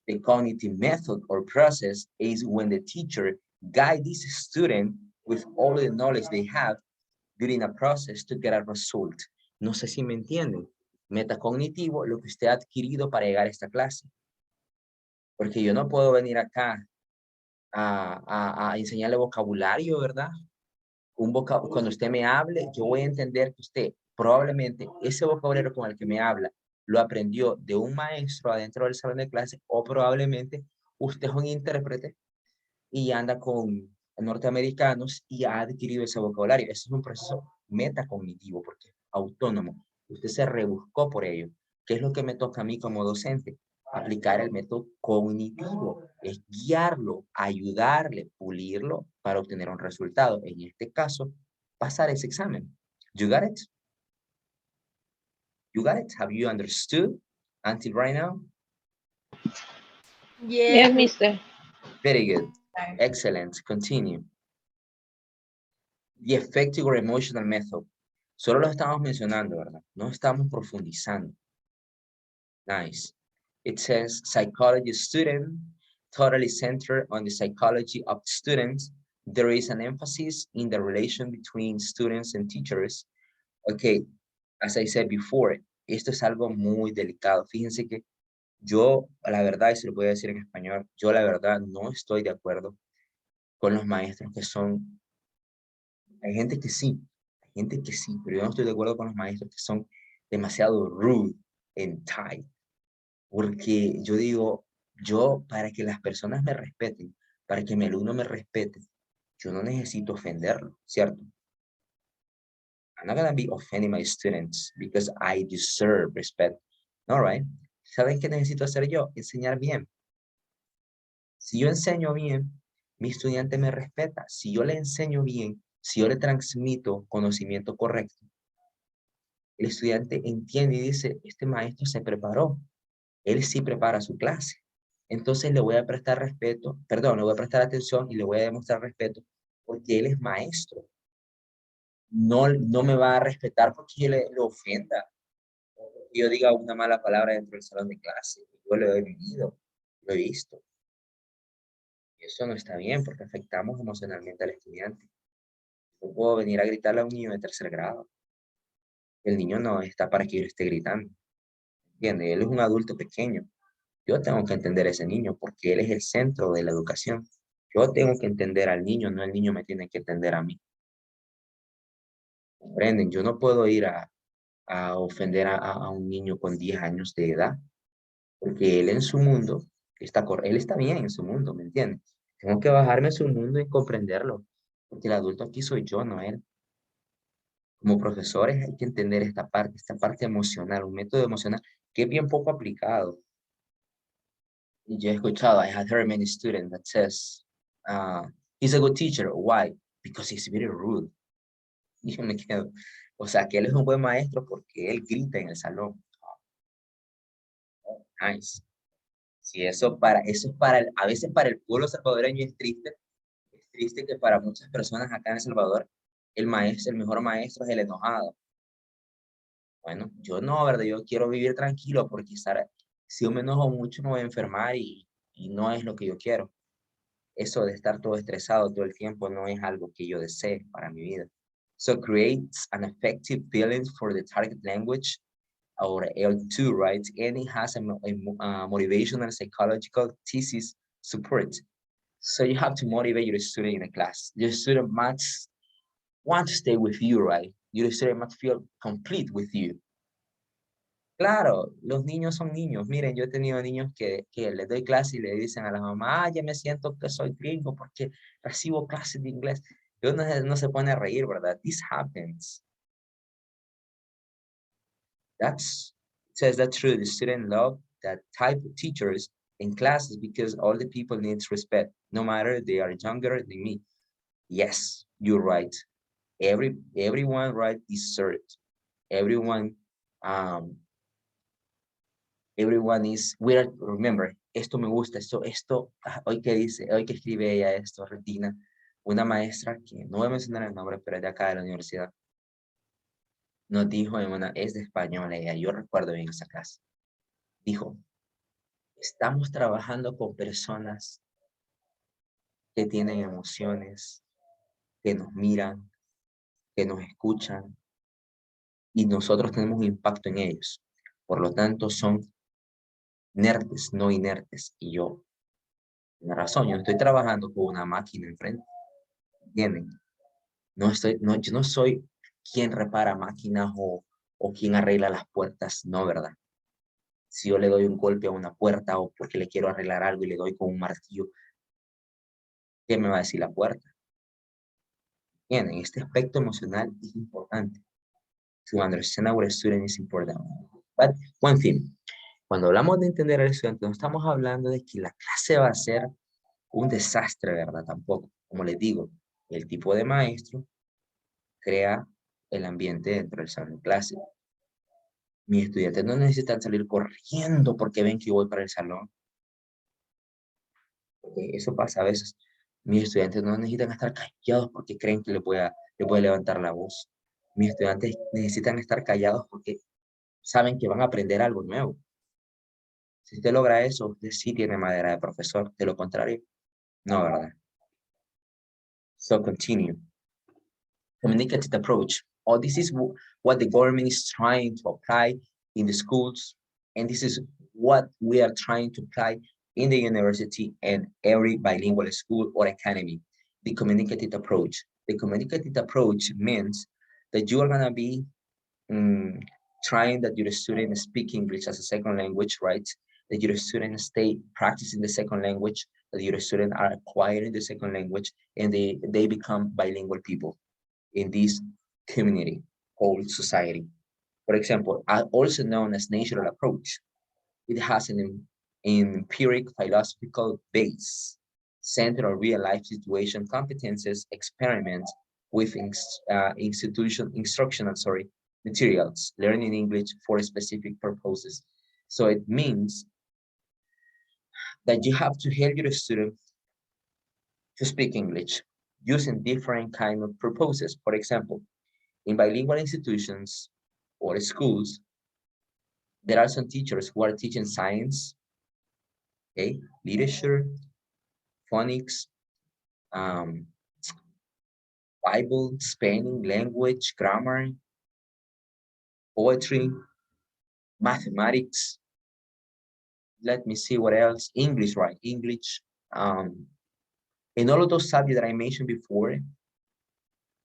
The cognitive method or process is when the teacher guides this student with all the knowledge they have during a process to get a result. No sé si me entienden. Metacognitivo, lo que usted ha adquirido para llegar a esta clase. Porque yo no puedo venir acá a enseñarle vocabulario, ¿verdad? Cuando usted me hable, yo voy a entender que usted probablemente ese vocabulario con el que me habla lo aprendió de un maestro adentro del salón de clase o probablemente usted es un intérprete y anda con norteamericanos y ha adquirido ese vocabulario. Ese es un proceso metacognitivo porque es autónomo. Usted se rebuscó por ello. ¿Qué es lo que me toca a mí como docente? Aplicar el método cognitivo, es guiarlo, ayudarle, pulirlo para obtener un resultado. En este caso, pasar ese examen. You got it? You got it? Have you understood until right now? Yes, mister. Very good. Excellent. Continue. The effective or emotional method. Solo lo estamos mencionando, ¿verdad? No estamos profundizando. Nice. It says psychology student, totally centered on the psychology of students. There is an emphasis in the relation between students and teachers. Okay, as I said before, esto es algo muy delicado. Fíjense que yo, la verdad, y se lo voy a decir en español, yo la verdad no estoy de acuerdo con los maestros que son, hay gente que sí, pero yo no estoy de acuerdo con los maestros que son demasiado rude and tight. Porque yo digo, yo para que las personas me respeten, para que mi alumno me respete, yo no necesito ofenderlo, ¿cierto? I'm not gonna be offending my students because I deserve respect. All right. ¿Saben qué necesito hacer yo? Enseñar bien. Si yo enseño bien, mi estudiante me respeta. Si yo le enseño bien, si yo le transmito conocimiento correcto, el estudiante entiende y dice, este maestro se preparó. Él sí prepara su clase. Entonces le voy a prestar respeto, perdón, le voy a prestar atención y le voy a demostrar respeto porque él es maestro. No me va a respetar porque yo le ofenda, o porque yo diga una mala palabra dentro del salón de clase. Yo lo he vivido, lo he visto. Y eso no está bien porque afectamos emocionalmente al estudiante. No puedo venir a gritarle a un niño de tercer grado. El niño no está para que yo le esté gritando. ¿Entiende? Él es un adulto pequeño. Yo tengo que entender a ese niño porque él es el centro de la educación. Yo tengo que entender al niño, no el niño me tiene que entender a mí. ¿Comprenden? Yo no puedo ir a ofender a un niño con 10 años de edad porque él en su mundo él está bien en su mundo, ¿me entiendes? Tengo que bajarme a su mundo y comprenderlo porque el adulto aquí soy yo, no él. Como profesores hay que entender esta parte emocional, un método emocional que es bien poco aplicado. Y yo he escuchado, I have heard many students that says, he's a good teacher. Why? Because he's very rude. Y yo me quedo, o sea, que él es un buen maestro porque él grita en el salón. Oh, nice. Si eso es para, a veces para el pueblo salvadoreño es triste que para muchas personas acá en El Salvador, el mejor maestro es el enojado. Bueno, yo no, ¿verdad? Yo quiero vivir tranquilo porque si yo me enojo mucho me voy a enfermar y no es lo que yo quiero. Eso de estar todo estresado todo el tiempo no es algo que yo desee para mi vida. So creates an effective feeling for the target language, or L2, right? And it has a motivational psychological thesis support. So you have to motivate your student in a class. Your student must want to stay with you, right? Your student must feel complete with you. Claro, los niños son niños. Miren, yo he tenido niños que les doy clase y le dicen a la mamá, ya me siento que soy gringo porque recibo clases de inglés. Y uno no se pone a reír, ¿verdad? This happens. Says that true. The student love that type of teachers in classes because all the people needs respect, no matter they are younger than me. Yes, you're right. Everyone right deserved. Everyone everyone is, remember, esto me gusta, hoy que escribe ella esto, Retina, una maestra que no voy a mencionar el nombre, pero es de acá de la universidad, nos dijo es de español ella, yo recuerdo bien esa clase, dijo, estamos trabajando con personas que tienen emociones, que nos miran, que nos escuchan, y nosotros tenemos un impacto en ellos. Por lo tanto, son nerds, no inertes. Y yo, tiene razón, yo no estoy trabajando con una máquina enfrente. ¿Entienden? Yo no soy quien repara máquinas o quien arregla las puertas, no, ¿verdad? Si yo le doy un golpe a una puerta o porque le quiero arreglar algo y le doy con un martillo, ¿qué me va a decir la puerta? ¿Entienden? Este aspecto emocional es importante. To understand our student is important. But one thing, cuando hablamos de entender al estudiante, no estamos hablando de que la clase va a ser un desastre, ¿verdad? Tampoco. Como les digo, el tipo de maestro crea el ambiente dentro del salón de clase. Mis estudiantes no necesitan salir corriendo porque ven que yo voy para el salón. Porque eso pasa a veces. Mis estudiantes no necesitan estar callados porque creen que le voy a levantar la voz. Mis estudiantes necesitan estar callados porque saben que van a aprender algo nuevo. Si usted logra eso, usted sí tiene madera de profesor. De lo contrario, no, ¿verdad? So continue. Communicative approach. Oh, this is what the government is trying to apply in the schools. And this is what we are trying to apply in the university and every bilingual school or academy. The communicative approach. The communicative approach means that you are going to be trying that your students speak English as a second language, right? That your students stay practicing the second language, that your students are acquiring the second language, and they become bilingual people in this community called society. For example, also known as natural approach. It has an empiric philosophical base, centered on real-life situation, competences, experiments with instructional materials, learning English for specific purposes. So it means that you have to help your student to speak English using different kind of purposes. For example, in bilingual institutions or schools, there are some teachers who are teaching science, okay, literature, phonics, Bible, Spelling, language, grammar, poetry, mathematics. Let me see what else. English, right? English. And all of those subjects that I mentioned before,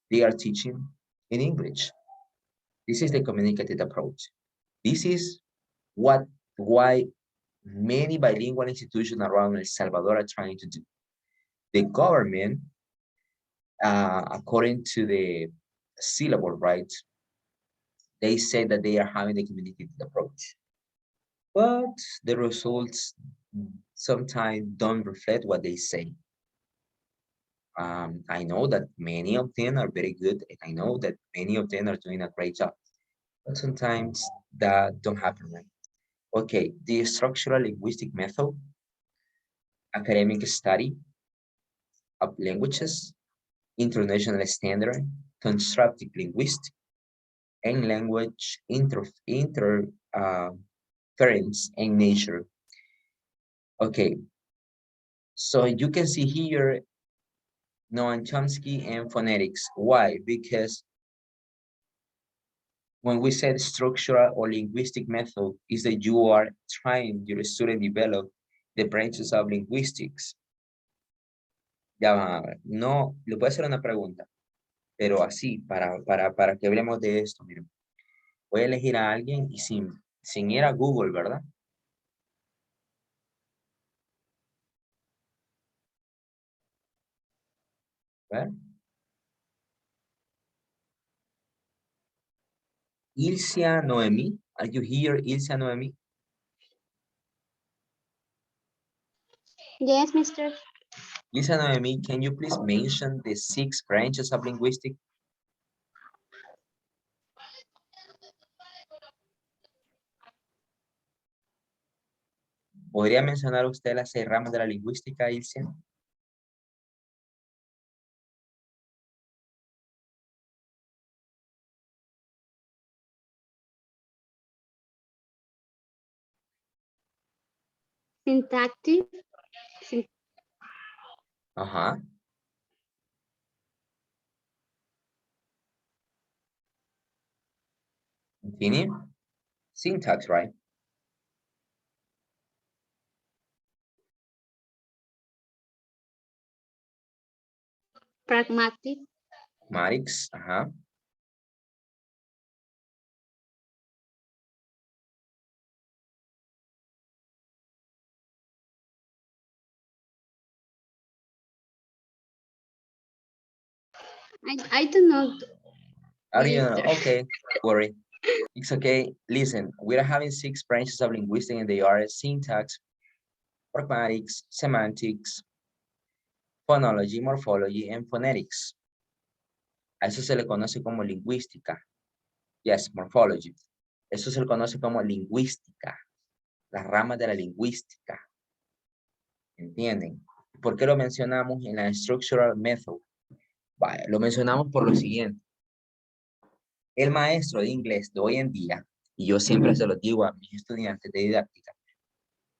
they are teaching in English. This is the communicative approach. This is why many bilingual institutions around El Salvador are trying to do. The government, according to the syllable, right, they say that they are having the communicative approach. But the results sometimes don't reflect what they say. I know that many of them are very good, and I know that many of them are doing a great job. But sometimes that don't happen, right? Okay, the structural linguistic method, academic study of languages, international standard, constructive linguistics, and language interference in nature. Okay, so you can see here Noam Chomsky and phonetics. Why? Because when we said structural or linguistic method, is that you are trying your student develop the branches of linguistics. Ya, no, le puedo hacer una pregunta, pero así, para que hablemos de esto, miren. Voy a elegir a alguien y sin ir a Google, ¿verdad? ¿Ver? Ilsia Noemi, are you here, Ilsia Noemi? Yes, Mr. Ilsia Noemi, can you please mention the 6 branches of linguistics? ¿Podría mencionar usted las 6 ramas de la lingüística, Ilsia? Syntactic, Ajá. Continue. Syntax, right? pragmatic, Pragmatics, ajá. I do not. Are you, Mister. okay, worry. It's okay. Listen, we are having 6 branches of linguistics, and they are syntax, pragmatics, semantics, phonology, morphology, and phonetics. A eso se le conoce como lingüística. Yes, morphology. Eso se le conoce como lingüística. Las ramas de la lingüística. ¿Entienden? ¿Por qué lo mencionamos en la structural method? Vaya, lo mencionamos por lo siguiente. El maestro de inglés de hoy en día, y yo siempre se lo digo a mis estudiantes de didáctica,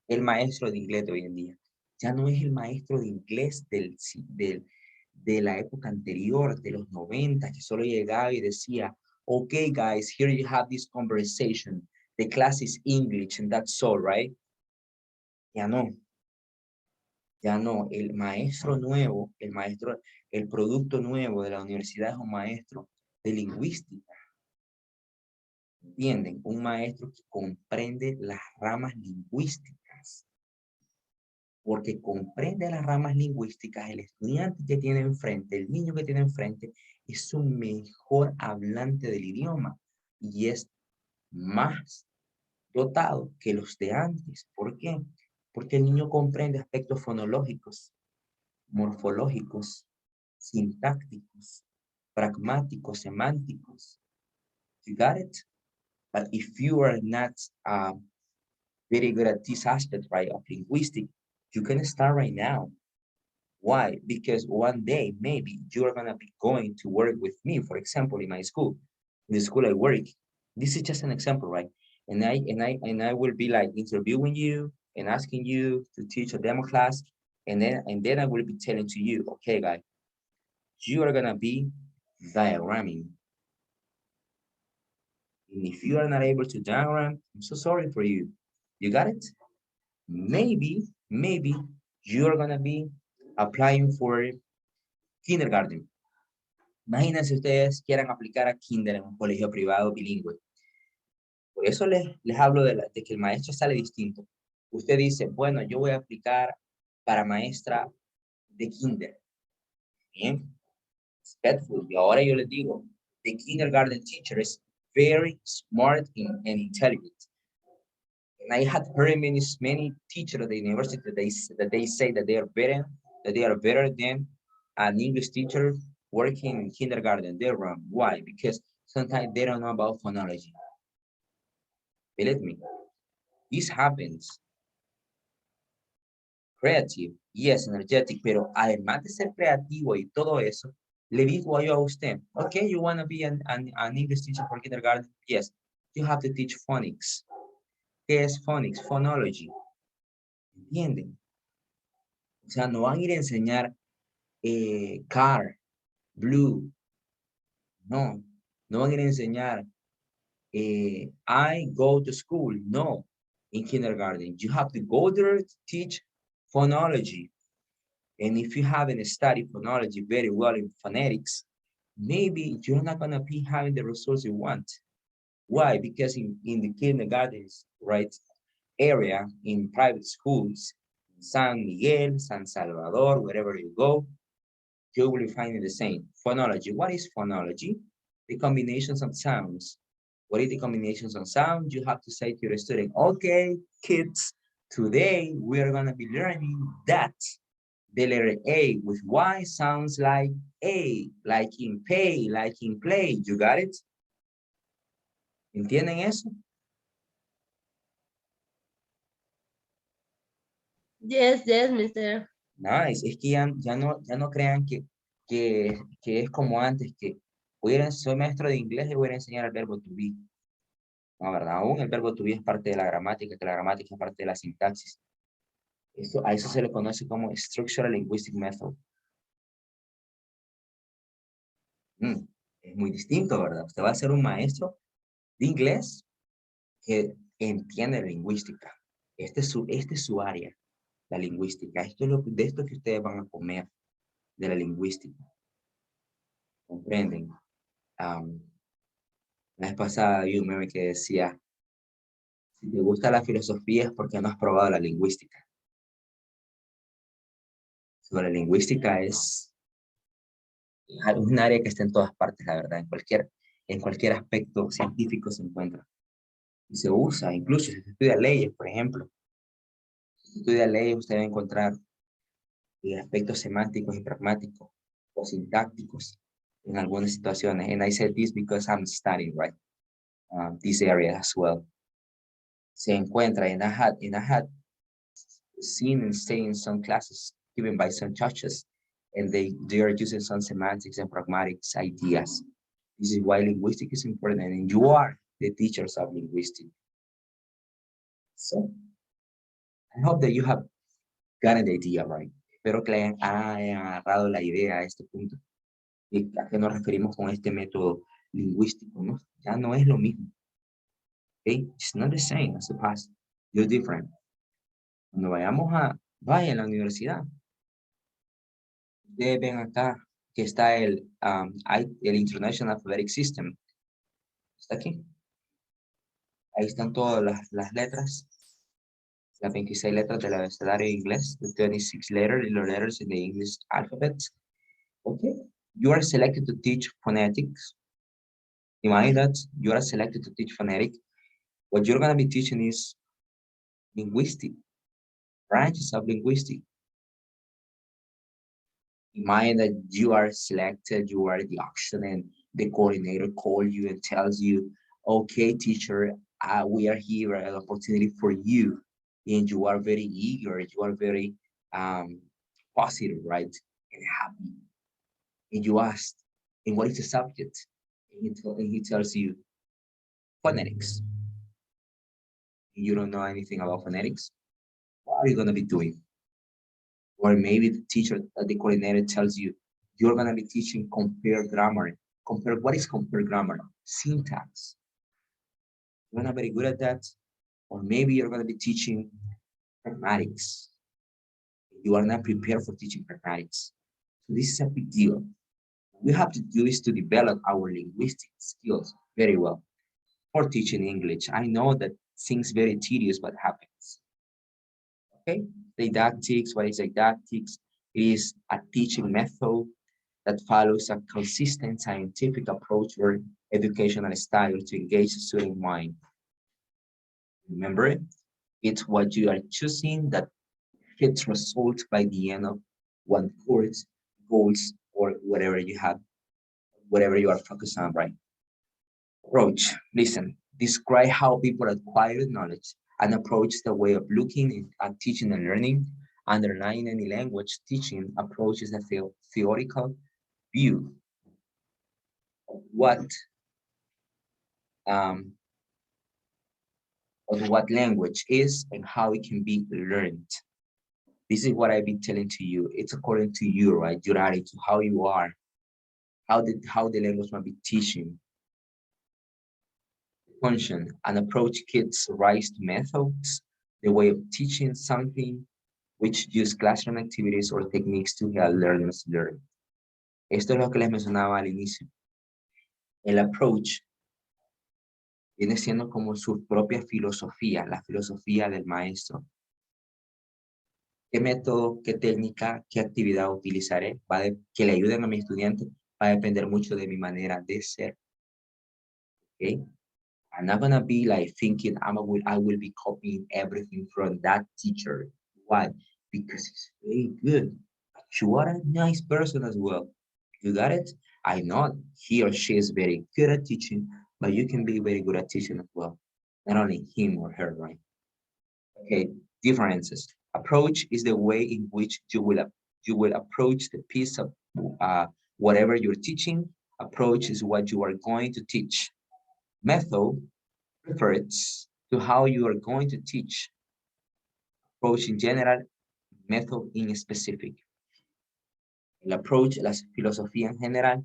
el maestro de inglés de hoy en día. Ya no es el maestro de inglés de la época anterior, de los 90, que solo llegaba y decía, okay, guys, here you have this conversation. The class is English and that's all, right? Ya no. Ya no. El maestro nuevo, el producto nuevo de la universidad es un maestro de lingüística. ¿Entienden? Un maestro que comprende las ramas lingüísticas. Porque comprende las ramas lingüísticas, el estudiante que tiene enfrente, el niño que tiene enfrente, es un mejor hablante del idioma y es más dotado que los de antes. ¿Por qué? Porque el niño comprende aspectos fonológicos, morfológicos, sintácticos, pragmáticos, semánticos. You got it? But if you are not very good at this aspect, right, of linguistics, you can start right now. Why? Because one day, maybe you're gonna be going to work with me, for example, in my school, in the school I work. This is just an example, right? And I will be like interviewing you and asking you to teach a demo class, and then I will be telling to you, okay, guys, you are gonna be diagramming. And if you are not able to diagram, I'm so sorry for you. You got it? Maybe you're gonna be applying for kindergarten. Imagínense ustedes quieran aplicar a kinder en un colegio privado bilingüe. Por eso les hablo de que el maestro sale distinto. Usted dice, bueno, yo voy a aplicar para maestra de kinder. Bien, respectful. Y ahora yo les digo, the kindergarten teacher is very smart and intelligent. And I had heard many teachers at the university that they say that they are better than an English teacher working in kindergarten. They're wrong. Why? Because sometimes they don't know about phonology. Believe me, this happens. Creative, yes, energetic, pero además de ser creativo y todo eso, le digo yo a usted, okay, you want to be an English teacher for kindergarten? Yes, you have to teach phonics. ¿Qué es phonics? Phonology. ¿Entienden? O sea, no van a ir a enseñar car, blue. No, no van a ir a enseñar I go to school. No, in kindergarten. You have to go there to teach phonology. And if you haven't studied phonology very well in phonetics, maybe you're not going to be having the results you want. Why? Because in the kindergartens, right, area, in private schools, San Miguel, San Salvador, wherever you go, you will be finding the same. Phonology. What is phonology? The combinations of sounds. What is the combinations of sound? You have to say to your student, okay, kids, today we are going to be learning that the letter A with Y sounds like A, like in pay, like in play. You got it? ¿Entienden eso? Yes, Mr. Nice. Es que ya no crean que es como antes, que soy maestro de inglés y voy a enseñar el verbo to be. No, ¿verdad? Aún el verbo to be es parte de la gramática, que la gramática es parte de la sintaxis. A eso se le conoce como Structural Linguistic Method. Es muy distinto, ¿verdad? Usted va a ser un maestro de inglés que entiende lingüística. Este es su área, la lingüística. De esto que ustedes van a comer, de la lingüística. ¿Comprenden? La vez pasada vi un meme que decía, si te gusta la filosofía es porque no has probado la lingüística. Sobre la lingüística es un área que está en todas partes, la verdad, en cualquier aspecto científico se encuentra. Y se usa, incluso si se estudia leyes, por ejemplo. Si se estudia leyes, usted va a encontrar aspectos semánticos y pragmáticos o sintácticos en algunas situaciones. And I said this because I'm studying, right? This area as well. Se encuentra, and I had seen and stayed in some classes given by some churches, and they are using some semantics and pragmatics ideas. This is why linguistics is important, and you are the teachers of linguistics. So I hope that you have gotten the idea, right? Espero que le hayan agarrado la idea a este punto. ¿Y a qué nos referimos con este método lingüístico? ¿No? Ya no es lo mismo. Okay? It's not the same as the past. You're different. Cuando vaya a la universidad, ustedes ven acá que está el International Alphabetic System. Está aquí. Ahí están todas las letras, las 26 letras del abecedario inglés, the 26 letters in the English alphabet. Okay. You are selected to teach phonetics. Imagine that you are selected to teach phonetics. What you're going to be teaching is linguistic, branches of linguistic. Imagine that you are selected, you are the auction, and the coordinator calls you and tells you, okay, teacher, we are here an opportunity for you. And you are very eager, you are very positive, right? And happy. And you ask, and what is the subject? And he tells you, phonetics. You don't know anything about phonetics. What are you going to be doing? Or maybe the teacher, the coordinator tells you, you're going to be teaching compare grammar. What is compare grammar? Syntax. You're not very good at that. Or maybe you're going to be teaching pragmatics. You are not prepared for teaching pragmatics. So this is a big deal. What we have to do is to develop our linguistic skills very well for teaching English. I know that seems very tedious, but happens. Okay, didactics, what is didactics? It is a teaching method that follows a consistent scientific approach or educational style to engage the student mind. Remember, it's what you are choosing that gets results by the end of one course, goals, or whatever you have, whatever you are focused on, right? Approach, listen, describe how people acquire knowledge. An approach is the way of looking at teaching and learning. Underlying any language teaching approach is a theoretical view of what language is and how it can be learned. This is what I've been telling to you. It's according to you, right? Your attitude, how you are, how the language might be teaching. Function, an approach kids rise to methods, the way of teaching something, which use classroom activities or techniques to help learners learn. Esto es lo que les mencionaba al inicio. El approach viene siendo como su propia filosofía, la filosofía del maestro. ¿Qué método, qué técnica, qué actividad utilizaré? Que le ayuden a mi estudiante, va a depender mucho de mi manera de ser. Okay? I'm not gonna be like thinking I will be copying everything from that teacher. Why? Because it's very good. You are a nice person as well. You got it? I know he or she is very good at teaching, but you can be very good at teaching as well. Not only him or her, right? Okay, differences. Approach is the way in which you will approach the piece of whatever you're teaching. Approach is what you are going to teach. Method refers to how you are going to teach. Approach in general, method in specific. El approach, la filosofía en general,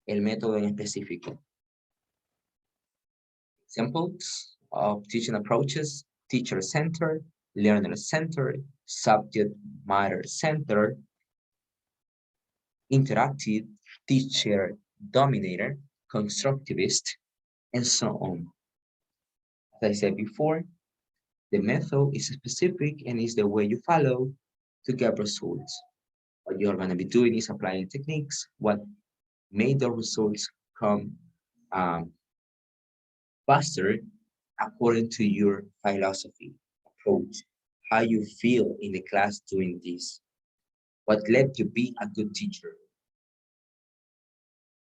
el método en específico. Examples of teaching approaches: teacher-centered, learner-centered, subject matter-centered, interactive, teacher-dominated, constructivist, and so on. As I said before, the method is specific and is the way you follow to get results. What you're going to be doing is applying techniques, what made the results come faster according to your philosophy, approach, how you feel in the class doing this, what led you be a good teacher.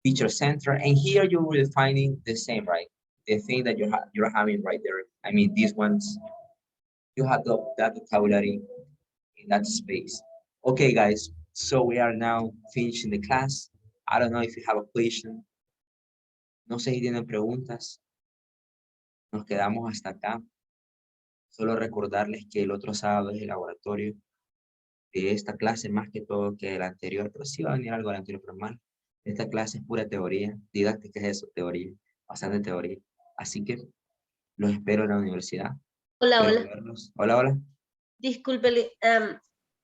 Teacher center, and here you will be finding the same, right? The thing that you're having right there. I mean, these ones, you have that vocabulary in that space. Okay, guys, so we are now finishing the class. I don't know if you have a question. No sé si tienen preguntas. Nos quedamos hasta acá. Solo recordarles que el otro sábado es el laboratorio de esta clase más que todo que de la anterior, pero sí va a venir algo de la anterior, pero mal. Esta clase es pura teoría, didáctica es eso, teoría, bastante teoría. Así que los espero en la universidad. Hola, Espero hola. verlos. Hola, hola. Disculpe,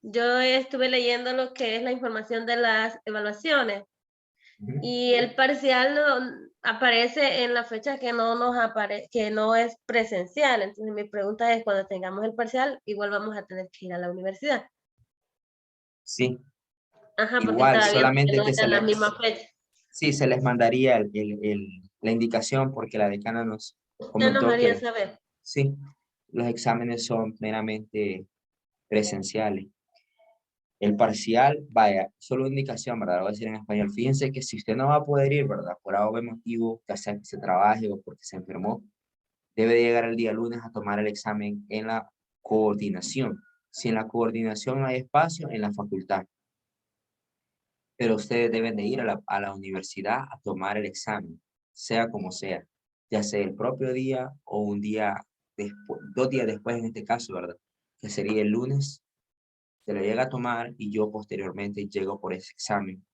yo estuve leyendo lo que es la información de las evaluaciones Ujú. y el parcial aparece en la fecha que no nos aparece, que no es presencial. Entonces mi pregunta es, cuando tengamos el parcial, igual vamos a tener que ir a la universidad. Sí, Ajá, porque igual, estaba viendo que solamente no que está se en la les, misma fecha. sí, se les mandaría la indicación porque la decana nos Ya nos comentó haría que saber. sí, los exámenes son meramente presenciales. El parcial, vaya, solo indicación, ¿verdad? Lo voy a decir en español. Fíjense que si usted no va a poder ir, ¿verdad? Por algún motivo, ya sea que se trabaje o porque se enfermó, debe de llegar el día lunes a tomar el examen en la coordinación. Si en la coordinación no hay espacio, en la facultad. Pero ustedes deben de ir a la universidad a tomar el examen, sea como sea, ya sea el propio día o un día después, 2 días después en este caso, ¿verdad? Que sería el lunes, se lo llega a tomar y yo posteriormente llego por ese examen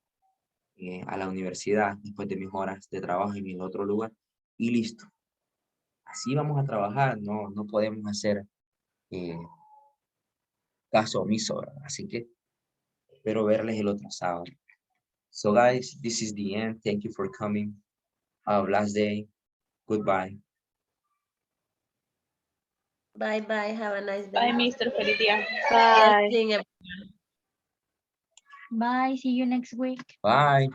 a la universidad después de mis horas de trabajo en el otro lugar y listo. Así vamos a trabajar, no podemos hacer eh, caso omiso, ¿verdad? Así que espero verles el otro sábado. So guys, this is the end. Thank you for coming. Last day. Goodbye. Bye, bye. Have a nice Bye, day. Mr. Feliz día. Yes, seeing everyone. Bye. See you next week. Bye.